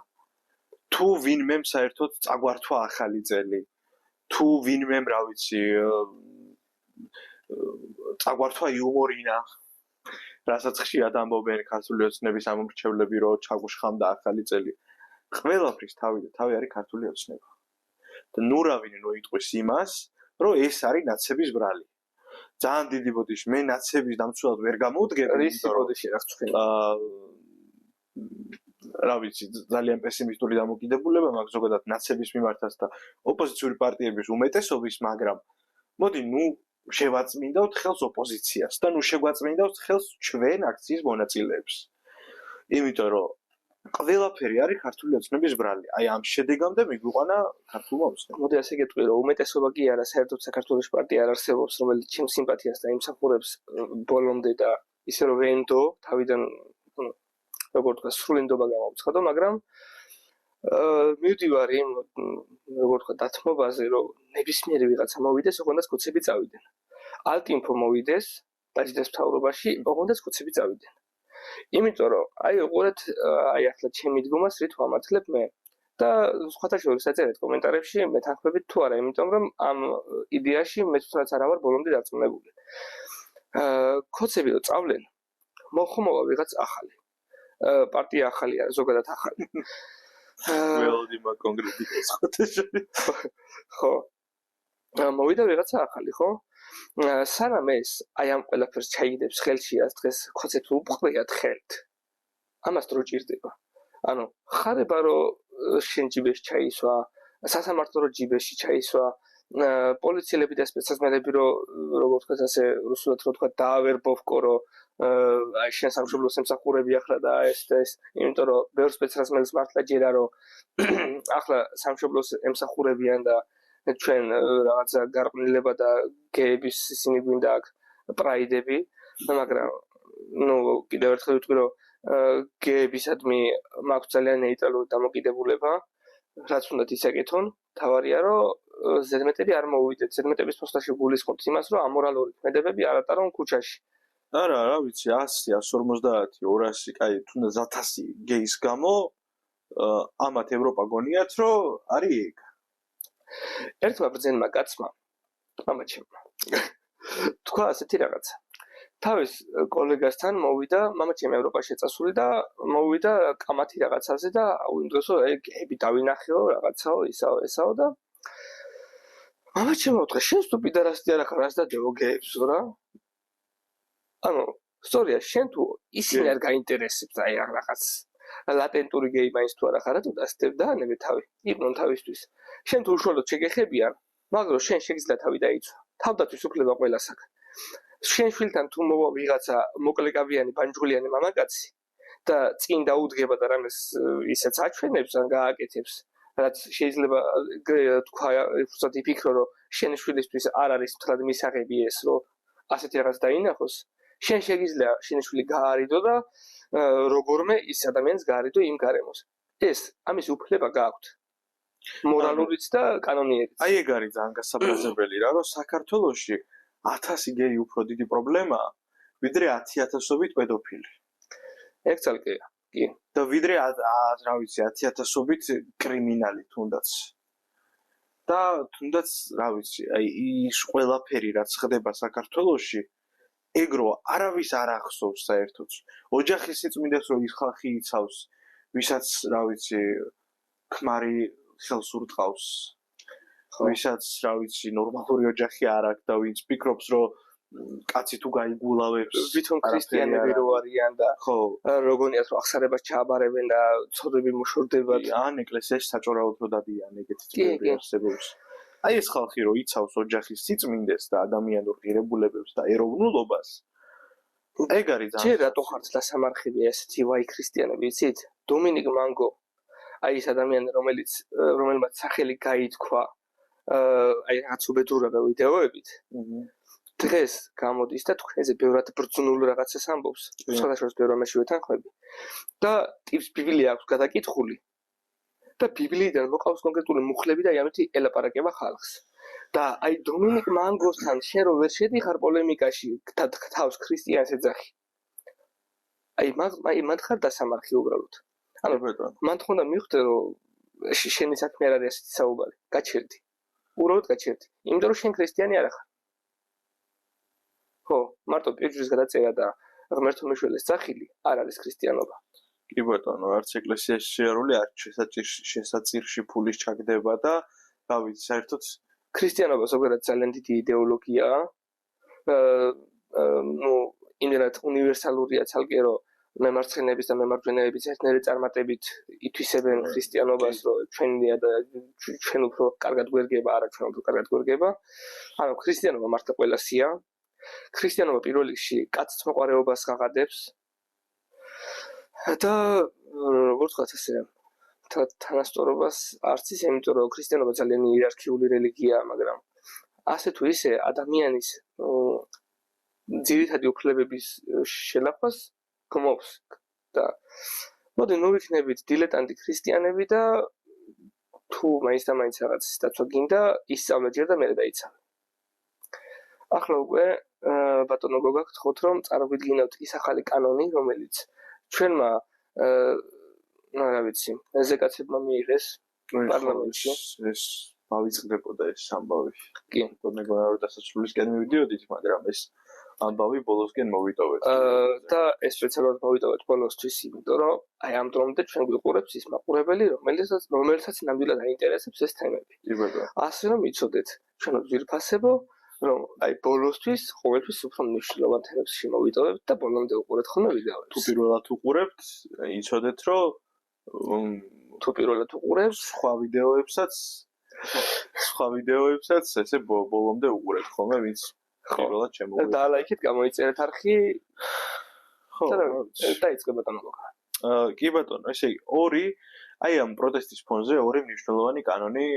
თუ ვინმე საერთოდ წაგვართვა ახალი წელი. თუ ვინმე რა ვიცი წაგვართვა იუმორინა. რასაც ხშირად ამბობენ ქართული ოცნების ამომრჩევლები, რომ ჩაგუშხამდა ახალი წელი. ყველაფრის თავი და თავი არის ქართული ოცნება. და ნურავინ იტყვის იმას, რომ ეს არის ნაცების ბრალი. ძალიან დიდი ბოდიში, მე ნაცების დამცველად ვერ გამოვდგები, რისი ბოდიში რა ხცხინდა? რა ვიცი, ძალიან პესიმისტური დამოკიდებულება მაქვს ზოგადად ნაცების მიმართაც და ოპოზიციური პარტიების უმეტესობის, მაგრამ მოდი შევაწმინდავთ ხელს ოპოზიციას და შეგვაწმინდავთ ხელს ჩვენ აქციის მონაწილეებს. იმიტომ რომ ყველაფერი არის ქართული ოცნების ბრალი. აი ამ შედეგამდე მიგვიყვანა ქართულმა ოცნებამ. მოდი ასე გეტყვი, რომ უმეტესობა კი არა, საერთოდ საქართველოს პარტია არ არსებობს, რომელიც ჩემ სიმპათიას დაიმსახურებს ბოლომდე და ისე რომ ვენდო თავიდან როგორ თქვა სრულინდობა გამოვცხადო, მაგრამ მივდივარ იმ როგორ თქვა დათმობაზე, რომ ნებისმიერი ვიღაცა მოვიდეს, ოღონდაც კოცები წავიდნენ. ალტინფო მოვიდეს დაჯდეს მთავრობაში, ოღონდაც კოცები წავიდნენ. იმიტომ რომ აი უყურეთ, აი ახლა ჩემი დგომას რით ვამართლებ მე და სხვათა შორის აწერეთ კომენტარებში მეთანხმებით თუ არა, იმიტომ რომ ამ იდეაში მე თვითონაც არ ვარ ბოლომდე დარწმუნებული. კოცები რო წავლენ, მოხმოვა ვიღაც ახალი. პარტია ახალი არის, ზოგადად ახალი. ველოდიმა კონკრეტიკას ხოთე შორის. ხო. მოვიდა ვიღაცა ახალი, ხო? სანამ ეს აი ამ ყველაფერს ჩაიგდებს ხელში ას დღეს კოცებს უყრიათ ხელთ. ამას დრო ჭირდება. ანუ ხარება რომ შენ ჯიბეში ჩაისვა, სასამართლო რომ ჯიბეში ჩაისვა, პოლიციელები და სპეცსაზმელები რომ როგორ თქვა ასე რუსულად რო თქვა დაავერბოვკო რომ აი შენ სამშობლოს ემსახურები ახლა და ეს, იმიტომ რომ ბევრ სპეცსაზმელს მართლა ჯერა რომ ახლა სამშობლოს ემსახურებიან და ჩვენ რაღაცა გარყვნილება და გეების ისინი გვინდა აქ პრაიდები, მაგრამ კიდევ ერთხელ ვიტყვი რომ გეებისადმი მაქვს ძალიან ნეიტრალური დამოკიდებულება, რაც უნდა ისაკეთონ, თავარია რომ ზედმეტები არ მოუვიდეთ, ზედმეტების ფოსტაში გულისხმობთ იმას, რომ ამორალური ქმედებები არ ატარონ ქუჩაში. არა, რა ვიცი, 100, 150, 200, კაი, თუნდაც 1000 გეის გამო ამათ ევროპა გონიათ, რომ არის ეგ. ერთმა ბრძენმა კაცმა, მამაჩემმა, თქვა ასეთი რაღაცა. თავის კოლეგასთან მოვიდა, მამაჩემი ევროპაში წასული და მოვიდა კამათი რაღაცაზე და უინდოსო ეგები დავინახეო, რაღაცაო, ისაო და მამაჩემმა უთხრა, შენ თუ პიდარასტი არ ახარ, რას დადევო გეებსო რა? ანუ სწორია, შენ თუ ისინი არ გაინტერესებს აი რაღაც ლატენტური გეი მაინც თუ არა ხარ თუ დასტებ და ანები თავი. იყვნენ თავისთვის. შენ თუ უშუალოდ შეგეხებიან, მაგრამ შენ შეგიძლია თავი დაიცვა. თავდათვის უფლება ყველას აქვს. შენ შვილთან თუ მოვა ვიღაცა მოკლეკავიანი ბანჯგვლიანი მამაკაცი და წინ დაუდგება და რამეს ისეც აჩვენებს ან გააკეთებს, რაც შეიძლება თქვა უბრალოდ იფიქრო, რომ შენ შვილისთვის არ არის მთლად მისაღები ეს, რომ ასეთი რაღაც დაინახოს. შენ შეგიძლია შენი შვილი გაარიდო და როგორმე ის ადამიანს გაარიდო იმ გარემოს. ეს ამის უფლება გააქვთ. მორალურიც და კანონიერიც. აი ეგ არის ძალიან გასაბრაზებელი რა, რომ საქართველოში 1000 გეი უფრო დიდი პრობლემაა, ვიდრე 10,000-ობით პედოფილი. ეგ ცალკეა. კი. და ვიდრე რა ვიცი 10,000-ობით კრიმინალი თუნდაც. და თუნდაც რა ვიცი, აი ის ყველაფერი რაც ხდება საქართველოში, ეგრო არავის არ ახსოვს საერთოდ. ოჯახის სიწმინდეს რო ის ხალხი იცავს, ვისაც რა ვიცი ქმარი ხელს ურტყავს. ვისაც რა ვიცი ნორმალური ოჯახი არ აქვს და ვინც ფიქრობს რომ კაცი თუ გაიგულავებს ვითომ ქრისტიანები რო არიან და ხო როგორიათ რომ ახსარებას ჩააბარებენ და ცოდები მოშორდებათ ან ეკლესიაში საჭორაოდ რო დადიან ეგეთი წვდები არსებობს. აი ეს ხალხი რო იცავს ოჯახის სიწმინდეს და ადამიანურ ღირებულებებს და ეროვნულობას ეგ არის ძალიან ჯერ რატო ხართ დასამარხები ესეთი ვაი ქრისტიანები იცით დომინიკ მანგო აი ეს ადამიანი რომელმაც სახელი გაითქვა აი რაღაც უბედურება ვიდეოებით დღეს გამოდის და თქვენზე ბევრად ბრძნულ რაღაცას ამბობს სხვადასხვა ბევრ ამაშივე თანხმები და ტიპს ბიბლია აქვს გადაკითხული და ბიბლიიდან მოყავს კონკრეტული მუხლები და ამეთი ელაპარაკება ხალხს და აი დომინიკ მანგოსთან შენ რო ვერ შედიხარ პოლემიკაში თავს ქრისტიანს ეძახი აი მან ხარ დასამარხი უბრალოდ ანუ მან თქონდა მიხვდე რომ შენი საქმე არ არის ასეთი საუბარი გაჩერდი უბრალოდ გაჩერდი იმიტომ რომ შენ ქრისტიანი არ ხარ ხო მარტო პიჯრის გადაწერა და ღმერთო მეშველეს სახილი არ არის ქრისტიანობა კი ბატონო არც ეკლესიაში შეარული არც შესაწირში ფულის ჩაგდება და რა ვიცი საერთოდ ქრისტიანობა ზოგადად ძალიან დიდი იდეოლოგიაა ნუ იმდენად უნივერსალურია ცალკე რომ მემარცხენეების და მემარჯვენეების ერთნაირი წარმატებით ითვისებენ ქრისტიანობას რომ ჩვენია და ჩვენ უფრო კარგად გვერგება არა ჩვენ უფრო კარგად გვერგება ანუ ქრისტიანობა მართლა ყველასია ქრისტიანობა პირველ რიგში კაცის მოყვარეობას გაღადებს და როგორც ვთქვათ ესე თანასწორობას არც ის იმიტომ რომ ქრისტიანობა ძალიან იერარქიული რელიგიაა მაგრამ ასე თუ ისე ადამიანის ძირითადი უფლებების შელახვას გმობს და მოდი ნუ ვიქნებით დილეტანტი ქრისტიანები და თუ მაინც და მაინც რაღაც დაცვა გინდა ისწავლე ჯერ და მერე დაიცავე ახლა უკვე ბატონო გოგა გთხოვთ რომ წარგვიდგინოთ ის ახალი კანონი რომელიც ჩვენმა რა ვიცი ზეკაცებმა მიიღეს პარლამენტში ეს ავიწყდებოდა ეს ამბავი კი მეგონა რომ დასასრულისკენ მივიდიოდით მაგრამ ეს ამბავი ბოლოსკენ მოვიტოვეთ და ეს სპეციალურად მოვიტოვეთ ბოლოსთვის იმიტომ რომ აი ამ დრომდე ჩვენ გვიყურებს ის მაყურებელი რომელსაც ნამდვილად აინტერესებს ეს თემები ასე რომ იცოდეთ ჩვენ ვირფასებო რომ აი ბოლოსთვის ყოველთვის უფრო მნიშვნელოვან თემებს შემოვიტოვებთ და ბოლომდე უყურეთ ხოლმე ვიდეოებს თუ პირველად უყურებთ იცოდეთ რომ თუ პირველად უყურებთ სხვა ვიდეოებსაც ესე ბოლომდე უყურებთ ხოლმე ვინც პირველად შემოვიდა და ლაიქით გამოიწერეთ არხი ხო დაიწყება ტანობა კი ბატონო ესე იგი ორი აი ამ პროტესტის ფონზე ორი მნიშვნელოვანი კანონი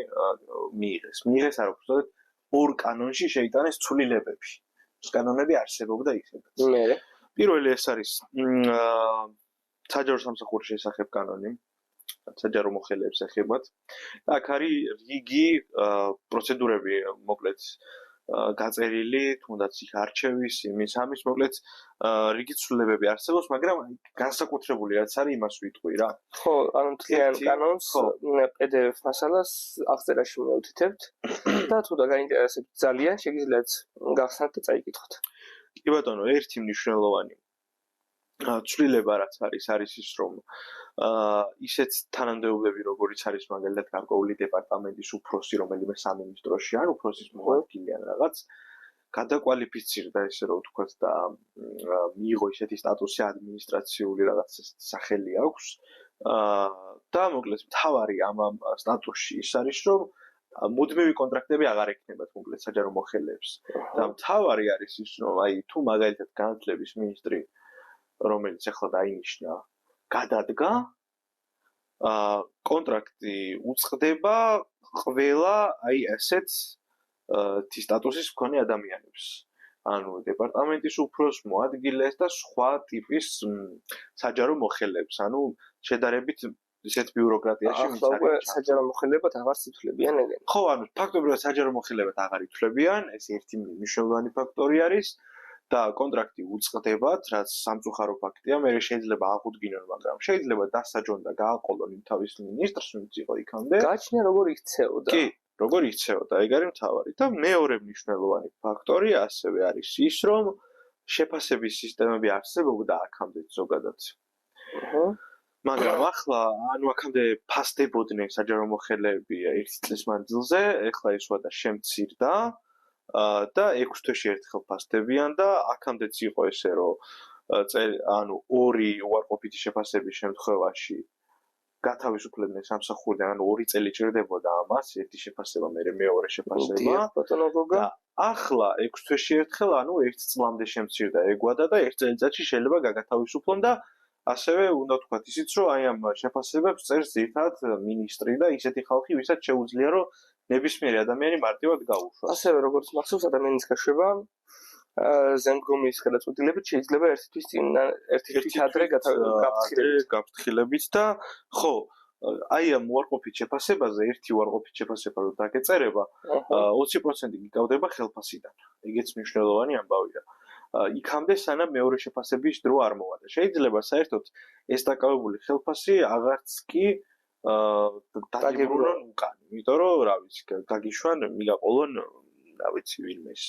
მიიღეს არ უბრალოდ ორ კანონში შეიტანეს ცვლილებები. ეს კანონები არსებობდა ისევ. პირველი ეს არის საჯარო სამსახურის შესახებ კანონი. საჯარო მოხელეებს ეხებათ. აქ არის რიგი პროცედურები მოკლედ გაწერილი, თუნდაც იქ არჩევის, ამის მოკლედ რიგი ცვლილებები არსებობს, მაგრამ განსაკუთრებული რაც არის იმას ვიტყვი რა. ხო, ანუ თლიან კანონს PDF მასალას აღწერაში მივუთითებთ და თუ გაინტერესებთ ძალიან შეგიძლიათ გახსნათ და წაიკითხოთ. კი ბატონო, ერთი მნიშვნელოვანი ცვლილება რაც არის ის რომ ისეთ თანამდებობები როგორიც არის მაგალითად გარკვეული დეპარტამენტის უფროსი რომელიმე სამინისტროში ან უფროსის მოადგილე ან რაღაც გადაკვალიფიცირდა ესე რომ ვთქვათ და მიიღო ისეთი სტატუსი ადმინისტრაციული რაღაც სახელი აქვს და მოკლედ მთავარი ამ სტატუსში ის არის რომ მუდმივი კონტრაქტები აღარ ექნებათ მოკლედ საჯარო მოხელეებს და მთავარი არის ის რომ აი თუ მაგალითად განათლების მინისტრი რომელიც ახლა დაინიშნა გადადგა კონტრაქტი უწყდება ყველა აი ასეთ სტატუსის მქონე ადამიანებს ანუ დეპარტამენტის უფროს მოადგილეს და სხვა ტიპის საჯარო მოხელეებს ანუ შედარებით ისეთ ბიუროკრატიაში ახლა უკვე საჯარო მოხელებად აღარ ითვლებიან ეგენ ხო ანუ ფაქტობრივად საჯარო მოხელებად აღარ ითვლებიან ეს ერთი მნიშვნელოვანი ფაქტორი არის და კონტრაქტი უწყდებათ რაც სამწუხარო ფაქტია მე შეიძლება აღუდგინონ მაგრამ შეიძლება დასაჯონ და გააყოლონ იმ თავის მინისტრს ვინც იყო იქამდე გააჩნია როგორ იქცეოდა კი როგორ იქცეოდა ეგ არის მთავარი და მეორე მნიშვნელოვანი ფაქტორი ასევე არის ის რომ შეფასების სისტემები არსებობდა აქამდე ზოგადად მაგრამ ახლა ანუ აქამდე ფასდებოდნენ საჯარო მოხელეები ერთი წლის მანძილზე ეხლა ის ვადა შემცირდა და 6 თვეში ერთხელ ფასდებიან და აქამდეც იყო ესე რომ ანუ ორი უარყოფითი შეფასების შემთხვევაში გათავისუფლებდნენ სამსახურიდან ანუ 2 წელი ჭირდებოდა ამას ერთი შეფასება მე მეორე შეფასება და ახლა 6 თვეში ერთხელ ანუ 1 წლამდე შემცირდა ეგ და 1 წელიწადში შეიძლება გაგათავისუფლონ და ასევე უნდა ვთქვათ ისიც რომ აი ამ შეფასებებს წერს ერთად მინისტრი და ისეთი ხალხი ვისაც შეუძლია რომ ნებისმიერი ადამიანი მარტივად გაუშვას ასევე როგორც მახსოვს ადამიანის გაშვება ზემდგომის გადაწყვეტილებით შეიძლება ერთი თვის წინ ერთი თვის ადრე გაფრთხილებით და ხო აი ამ უარყოფით შეფასებაზე ერთი უარყოფით შეფასება რომ დაგეწერება 20% გიკავდება ხელფასიდან ეგეც მნიშვნელოვანი ამბავია იქამდე სანამ მეორე შეფასების დრო არ მოვა და შეიძლება საერთოდ ეს დაკავებული ხელფასი აღარც კი დაგებულონ უკან იმიტომ რომ რა ვიცი გაგიშვან მიგაყოლონ რა ვიცი ვინმეს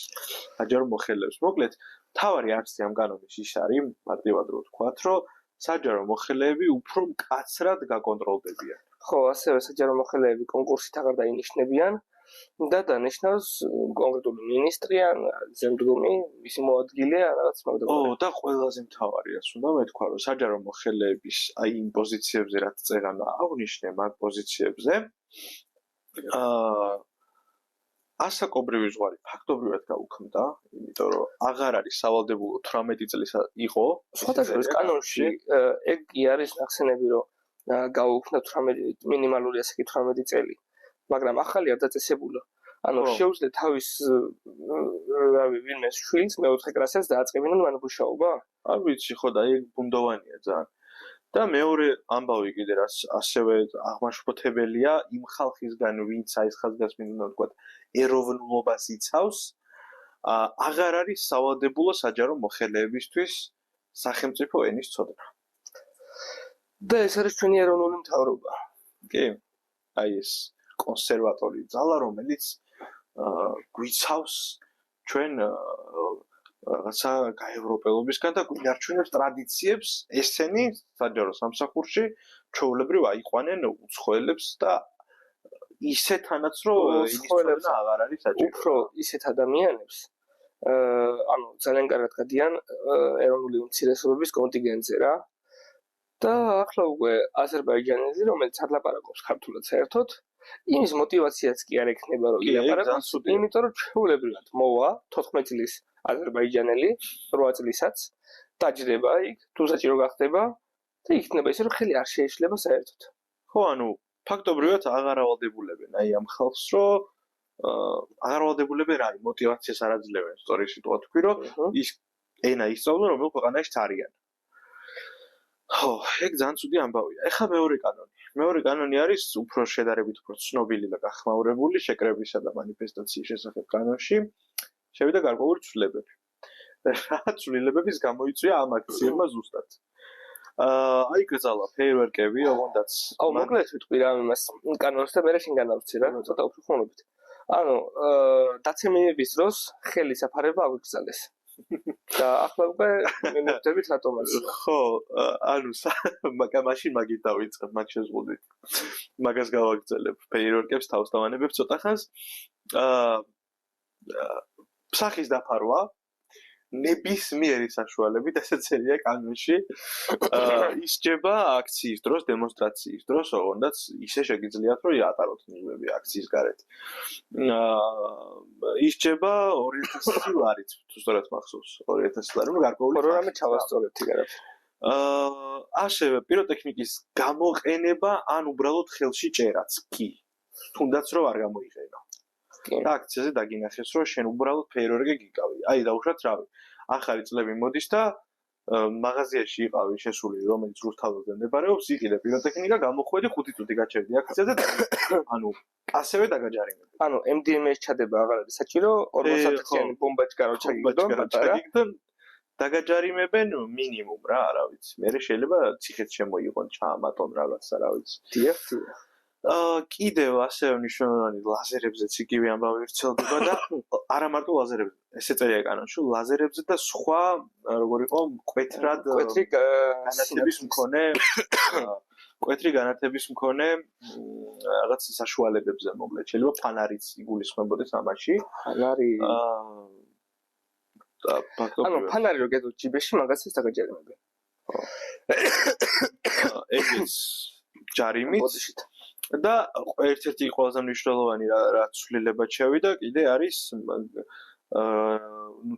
საჯარო მოხელეებს მოკლედ მთავარი არცი ამ კანონის ის არის მარტივად რო ვთქვათ რომ საჯარო მოხელეები უფრო მკაცრად გაკონტროლდებიან ხო ასევე საჯარო მოხელეები კონკურსით აღარ დაინიშნებიან და დანიშნავს კონკრეტული მინისტრი ან ზემდგომი მისი მოადგილე რაღაც მაგდაბარი და ყველაზე მთავარი რაც უნდა მეთქვა რომ საჯარო მოხელეების აი იმ პოზიციებზე რაც წერან აღნიშნე მაგ პოზიციებზე ასაკობრივი ზღვარი ფაქტობრივად გაუქმდა იმიტომ რომ აღარ არის სავალდებულო 18 წლის იყო სხვადასხვა კანონში ეგ კი არის ნახსენები რომ გაუქმდა 18 მინიმალური ასაკი 18 წელი მაგრამ ახალი არ დაწესებულა ანუ შეუძლია თავის რავი ვინმე შვილს მეოთხე კლასს დააწყებინონ მან მუშაობა არ ვიცი ხო და ეგ ბუნდოვანია ძალიან და მეორე ამბავი კიდე რაც ასევე აღმაშფოთებელია იმ ხალხისგან ვინც აი ეს ხაზგასმით უნდა ვთქვათ ეროვნულობას იცავს აღარ არის სავალდებულო საჯარო მოხელეებისთვის სახელმწიფო ენის ცოდნა და ეს არის ჩვენი ეროვნული მთავრობა კი აი ეს კონსერვატორი ძალა რომელიც გვიცავს ჩვენ რაღაცა გაევროპელობისგან და გვინარჩუნებს ტრადიციებს ესენი საჯარო სამსახურში ჩვეულებრივ აიყვანენ უცხოელებს და ისეთანაც რომ უცხოელებს აღარ არის საჭირო უფრო ისეთ ადამიანებს ანუ ძალიან კარგად გადიან ეროვნული უმცირესობების კონტინგენტზე რა და ახლა უკვე აზერბაიჯანელი რომელიც არ ლაპარაკობს ქართულად საერთოდ იმის мотиваციაც კი არ ექნება რომ ილაპარაკოს იმიტომ რომ ჩვეულებრივად მოვა 14 წლის აზერბაიჯანელი 8 წლისაც დაჯდება იქ თუ საჭირო გახდება და იქნება ისე რომ ხელი არ შეეშლება საერთოდ ხო ანუ ფაქტობრივად აღარ ავალდებულებენ აი ამ ხალხს რომ აღარ ავალდებულებენ რა мотиваციას არ აძლევენ სწორი სიტყვა თქვი რომ ის ენა ისწავლონ რომელ ქვეყანაში არიან ხო ეგ ძალიან ცუდი ამბავია ეხლა მეორე კანონი არის უფრო შედარებით უფრო ცნობილი და გახმაურებული შეკრებისა და მანიფესტაციის შესახებ კანონში შევიდა გარკვეული ცვლილებები რა ცვლილებების გამოიწვია ამ აქციებმა ზუსტად აი გზალა ფეიერვერკები ოღონდაც მოკლედ ვიტყვი რა იმას კანონს და მე შენ განავცი რა ცოტა უფრო ხმობით ანუ დაცემების დროს ხელის აფარება აღგზალეს და ახლა უკვე მე მოვდებით რატომაც ხო ანუ მაშინ მაგით დავიწყებ მაგ შეზღუდვით მაგას გავაგრძელებ ფეიერვერკებს თავს დავანებებ ცოტა ხანს სახის დაფარვა ნებისმიერი საშუალებით, ესეც ერია კანონში, ისჯება აქციის დროს, დემონსტრაციის დროს, ოღონდაც ისე შეგიძლიათ, რომ იატაროთ ნიღბები აქციის გარეთ. ისჯება 2000 ლარით, თუ სწორად მახსოვს, 2000 ლარი, გარკვეული რამე ჩავასწორებთ იგივე. ასევე პიროტექნიკის გამოყენება ან უბრალოდ ხელში ჭერაც კი, თუნდაც რომ არ გამოიყენო. და აქციაზე დაგინახეს, რომ შენ უბრალოდ ფეიერვერკი გიკავი. აი დაუშვათ რავი. ახალი წლები მოდის და მაღაზიაში იყავი შესული, რომელიც რუსთაველზე მდებარეობს, იყიდე პიროტექნიკა, გამოხვედი 5 წუთი გაჩერდი აქციაზე და ანუ ასევე დაგაჯარიმები. ანუ MDMA-ს ჩადება აღარ არის საჭირო, 40-საათიანი ბომბაჭკა რო ჩაგიგდონ, დაგაჯარიმებენ მინიმუმ რა, რა ვიცი. მე შეიძლება ციხეც შემოიღონ, ჩაამატონ რაღაცა, რა ვიცი. დიახ. კიდევ ასევე მნიშვნელოვანი ლაზერებზეც იგივე ამბავი ვრცელდება და არა მარტო ლაზერებზე, ესე წერია კანონში, ლაზერებზე და სხვა როგორ იყო მკვეთრი განათლების მქონე მკვეთრი განათლების მქონე რაღაც საშუალებებზე მოკლედ შეიძლება ფანარიც იგულისხმებოდეს ამაში. ფანარი ანუ ფანარი რო გედო ჯიბეში მაგაცაც დაგაჯერებენ. ეგეც ჯარიმით და ერთ-ერთი ყველაზე მნიშვნელოვანი რაც ცვლილებად შევიდა კიდე არის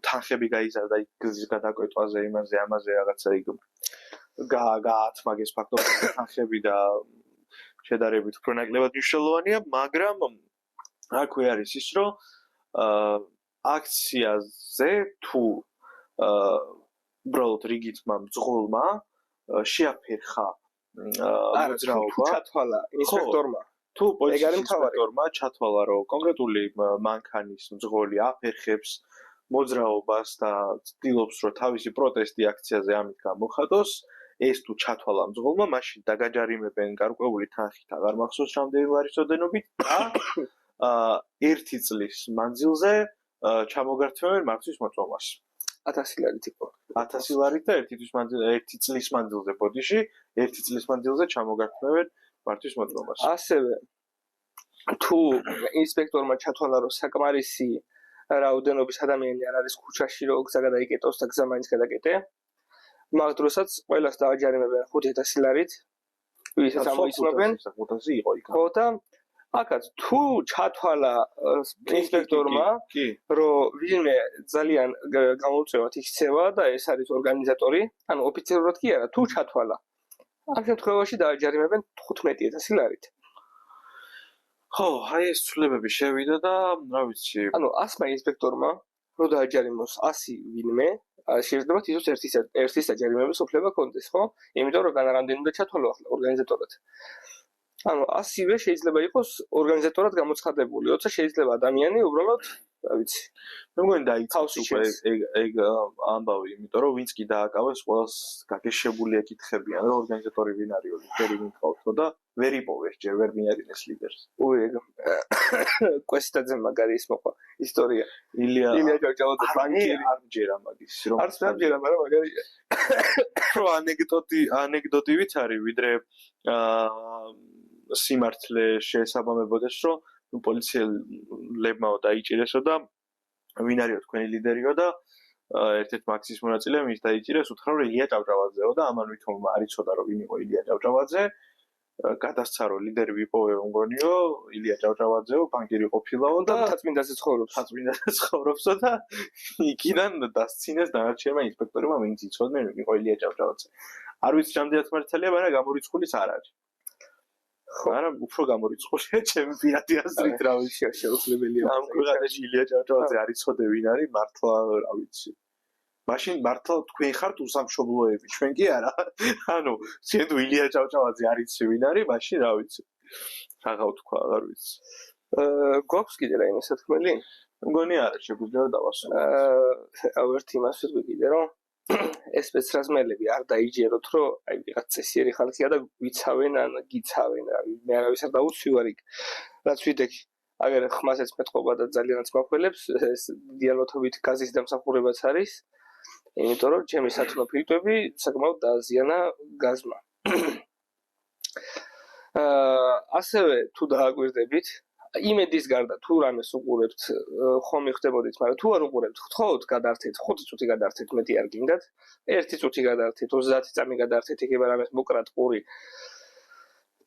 თანხები გაიზარდა გზის გადაკვეთვაზე იმაზე ამაზე რაღაცა იქ გაათმაგეს ფაქტობრივად თანხები და შედარებით უფრო ნაკლებად მნიშვნელოვანია, მაგრამ აქვე არის ის რომ აქციაზე თუ უბრალოდ რიგითმა მძღოლმა შეაფერხა მოძრაობა ჩათვალა ინსპექტორმა თუ პოლიციის ინსპექტორმა ჩათვალა რომ კონკრეტული მანქანის მძღოლი აფერხებს მოძრაობას და ცდილობს რომ თავისი პროტესტი აქციაზე ამით გამოხატოს ეს თუ ჩათვალა მძღოლმა მაშინ დაგაჯარიმებენ გარკვეული თანხით აღარ მახსოვს რამდენი ლარის ოდენობით და 1 წლის მანძილზე ჩამოგართმევენ მართვის მოწმობას 1000 ლარით იყო 1000 ლარით და 1 წლის მანძილზე ბოდიში 1 წლის მანძილზე ჩამოგართმევენ მართვის მოწმობას ასევე თუ ინსპექტორმა ჩათვალა რომ საკმარისი რაოდენობის ადამიანი არ არის ქუჩაში რომ გზა გადაიკეტოს და გზა მაინც გადაკეტე მაგ დროსაც ყველას დააჯარიმებენ 5000 ლარით ვისაც ამოიცნობენ 5000 იყო იქ ხო და აკაც თუ ჩათვალა ინსპექტორმა რომ ვინმე ძალიან გამოუწევათ იქცევა და ეს არის ორგანიზატორი ანუ ოფიციალურად კი არა თუ ჩათვალა ამ შემთხვევაში დააჯარიმებენ 15000 ლარით ხო აი ეს ცვლილებები შევიდა და რა ვიცი ანუ 100 ინსპექტორმა რო დააჯარიმოს 100 ვინმე შეიძლება თითოს ერთის დაჯარიმების უფლება კონდეს ხო იმიტომ რომ განარამდენუნდა ჩათვალო ახლა ორგანიზატორად ანუ 100-ვე შეიძლება იყოს ორგანიზატორად გამოცხადებული, როცა შეიძლება ადამიანი უბრალოდ, რა ვიცი. მე მგონი დაიცავს უკვე ეგ ამბავი, იმიტომ რომ ვინც კი დააკავეს, ყველას გაგეშებული ეკითხებიან, რომ ორგანიზატორი ვინ არის, ლიდერი ვინ ყავთო და ვერ იპოვეს ჯერ ვერ მიადგინეს ლიდერს. ეგ კვესტაძე მაგარი ის მოყვა ისტორია. ილია ჯავჯავაძე ბანკირი არ ჯერა მაგის, რომ არც არ ჯერა, მაგრამ მაგარია. რო ანეკდოტივით არის, ვიდრე სიმართლე შეესაბამებოდეს, რომ პოლიციელებმაო დაიჭირესო და ვინ არისო თქვენი ლიდერიო და ერთ-ერთ მაქსის მონაწილე მის დაიჭირეს, უთხრა რომ ილია ჭავჭავაძეო და ამან ვითომ არ იცოდა რომ ვინ იყო ილია ჭავჭავაძე. გადასცა რომ ლიდერი ვიპოვე მგონიო, ილია ჭავჭავაძეო, ბანკირი ყოფილაო და თაწმინდაზე ცხოვრობსო და იქიდან დასცინეს დანარჩენმა ინსპექტორებმა ვინც იცოდნენ ვინ იყო ილია ჭავჭავაძე. არ ვიცი რამდენად მართალია, მაგრამ გამორიცხulis არ არის. არა, უფრო გამორიცხულია ჩემი პირადი აზრით, რა ვიცი, შეუძლებელია. ამ ქვეყანაში ილია ჭავჭავაძე არ იცოდე ვინ არის, მართლა რა ვიცი. მაშინ მართლა თქვენ ხართ უსამშობლოები, ჩვენ კი არა. ანუ, შენ თუ ილია ჭავჭავაძე არ იცი ვინ არის, მაშინ რა ვიცი. რაღა ვთქვა, არ ვიცი. გვაქვს კიდე რაიმე სათქმელი? მგონი არა, შეგვიძლია დავასრულოთ. ერთ იმას ვიტყვი კიდე, რომ ეს სპეცრაზმელები არ დაიჯეროთ, რომ აი ვიღაც წესიერი ხალხია და ვიცავენ ან გიცავენ, მე არავის არ დაუცვივარ იქ. რაც ვიდექ, აგერ ხმასეც მეტყობა და ძალიანაც მაყველებს, ეს დიალოთობით გაზის დამსახურებაც არის. იმიტომ რომ ჩემი სათნო ფილტვები საკმაოდ დააზიანა გაზმა. ასევე თუ დააგვირდებით, იმედის გარდა თუ რამეს უყურებთ, ხომ მიხდებოდით, მაგრამ თუ არ უყურებთ, ხოთ გადართეთ, 5 წუთი გადართეთ, მეტი არ გინდათ. 1 წუთი გადართეთ, 30 წამი გადართეთ, იგივე რამეს მოკრათ ყური.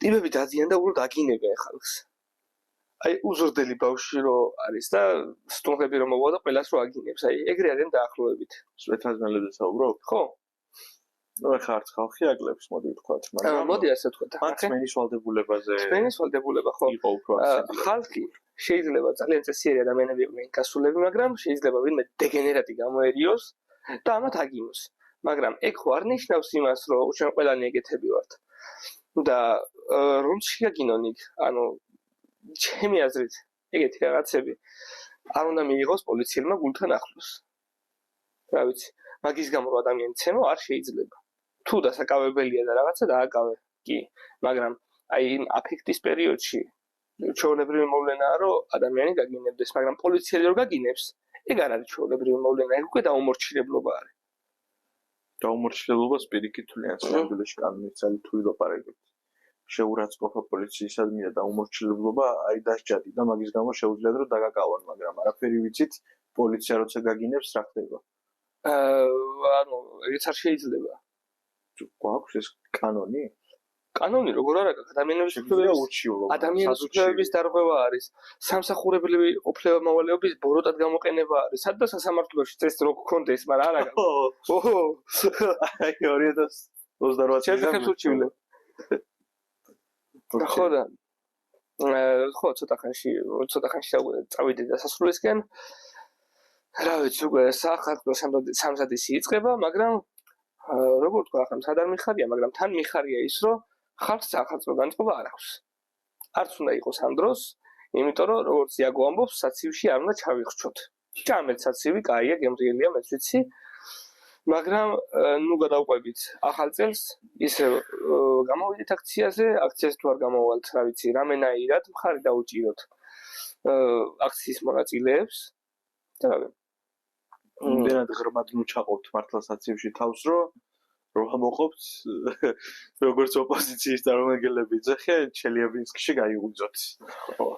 ტიპები დადიან და უბრალოდ აგინებენ ხალხს. აი უზრდელი ბავშვი რო არის და სტუმრები რომ მოვა და ყველას რო აგინებს. აი ეგრე არიან დაახლოებით. სვეტაზმელებზე საუბრობ? ხო. ნუ ახლა არც ხალხი აკლებს, მოდი ვთქვათ, მაგრამ მოდი ასე ვთქვათ. მათ სმენის ვალდებულებაზე სმენის ვალდებულება ხო? იყო უფრო ასეთი. ხალხი შეიძლება ძალიან წესიერი ადამიანები იყვნენ გასულები, მაგრამ შეიძლება ვინმე დეგენერატი გამოერიოს და ამათ აგინოს. მაგრამ ეგ ხო არ ნიშნავს იმას, რომ ჩვენ ყველანი ეგეთები ვართ. და რომ შეაგინონ იქ, ანუ ჩემი აზრით, ეგეთი რაღაცები არ უნდა მიიღოს პოლიციელმა გულთან ახლოს. რა ვიცი, მაგის გამო ადამიანი ცემო არ შეიძლება. თუ დასაკავებელია და რაღაცა დააკავე, კი, მაგრამ აი იმ აფექტის პერიოდში ჩვეულებრივი მოვლენაა, რომ ადამიანი გაგინებდეს, მაგრამ პოლიციელი რო გაგინებს, ეგ არ არის ჩვეულებრივი მოვლენა, ეგ უკვე დაუმორჩილებლობა არის. დაუმორჩილებლობას პირიქით თვლიან სამდვილეში კანონის ძალით თუ ვილაპარაკებთ. შეურაცხყოფა პოლიციისადმი და დაუმორჩილებლობა აი დასჯადი და მაგის გამო შეუძლიათ რომ დაგაკავონ, მაგრამ არაფერი ვიცით, პოლიცია როცა გაგინებს რა ხდება? ანუ ეგეც არ შეიძლება. გვაქვს ეს კანონი? კანონი როგორ არ აქვს? ადამიანის უფლებების დარღვევა არის. სამსახურებლები უფლებამოვალეობის ბოროტად გამოყენება არის. სადაც სასამართლოში წესი რო გქონდეს, მაგრამ არ აქვს. ოჰო. აი 2028 წელი. ხო და ხო ცოტა ხანში წავიდე დასასრულისკენ. რა ვიცი, უკვე სახალხო სამზადისი იწყება, მაგრამ როგორ თქვა, ახლა სად არ მიხარია, მაგრამ თან მიხარია ის, რომ ხალხს სახალხო განწყობა არ აქვს. არც უნდა იყოს ამ დროს, იმიტომ რომ როგორც იაგო ამბობს, საცივში არ უნდა ჩავიხრჩოთ. ჭამეთ საცივი, კაია, გემრიელია, მეც ვიცი. მაგრამ ნუ გადავყვებით ახალ წელს, ისე გამოვიდეთ აქციაზე, აქციაზე თუ არ გამოვალთ, რა ვიცი, რამენაირად მხარი დაუჭიროთ აქციის მონაწილეებს და რა ვიცი. იმდენად ღრმად ნუ ჩაყობთ მართლა საცივში თავს, რომ ამოყოფთ როგორც ოპოზიციის წარმომადგენლები ძახე ჩელიაბინსკში გაიღვიძოთ. ხო.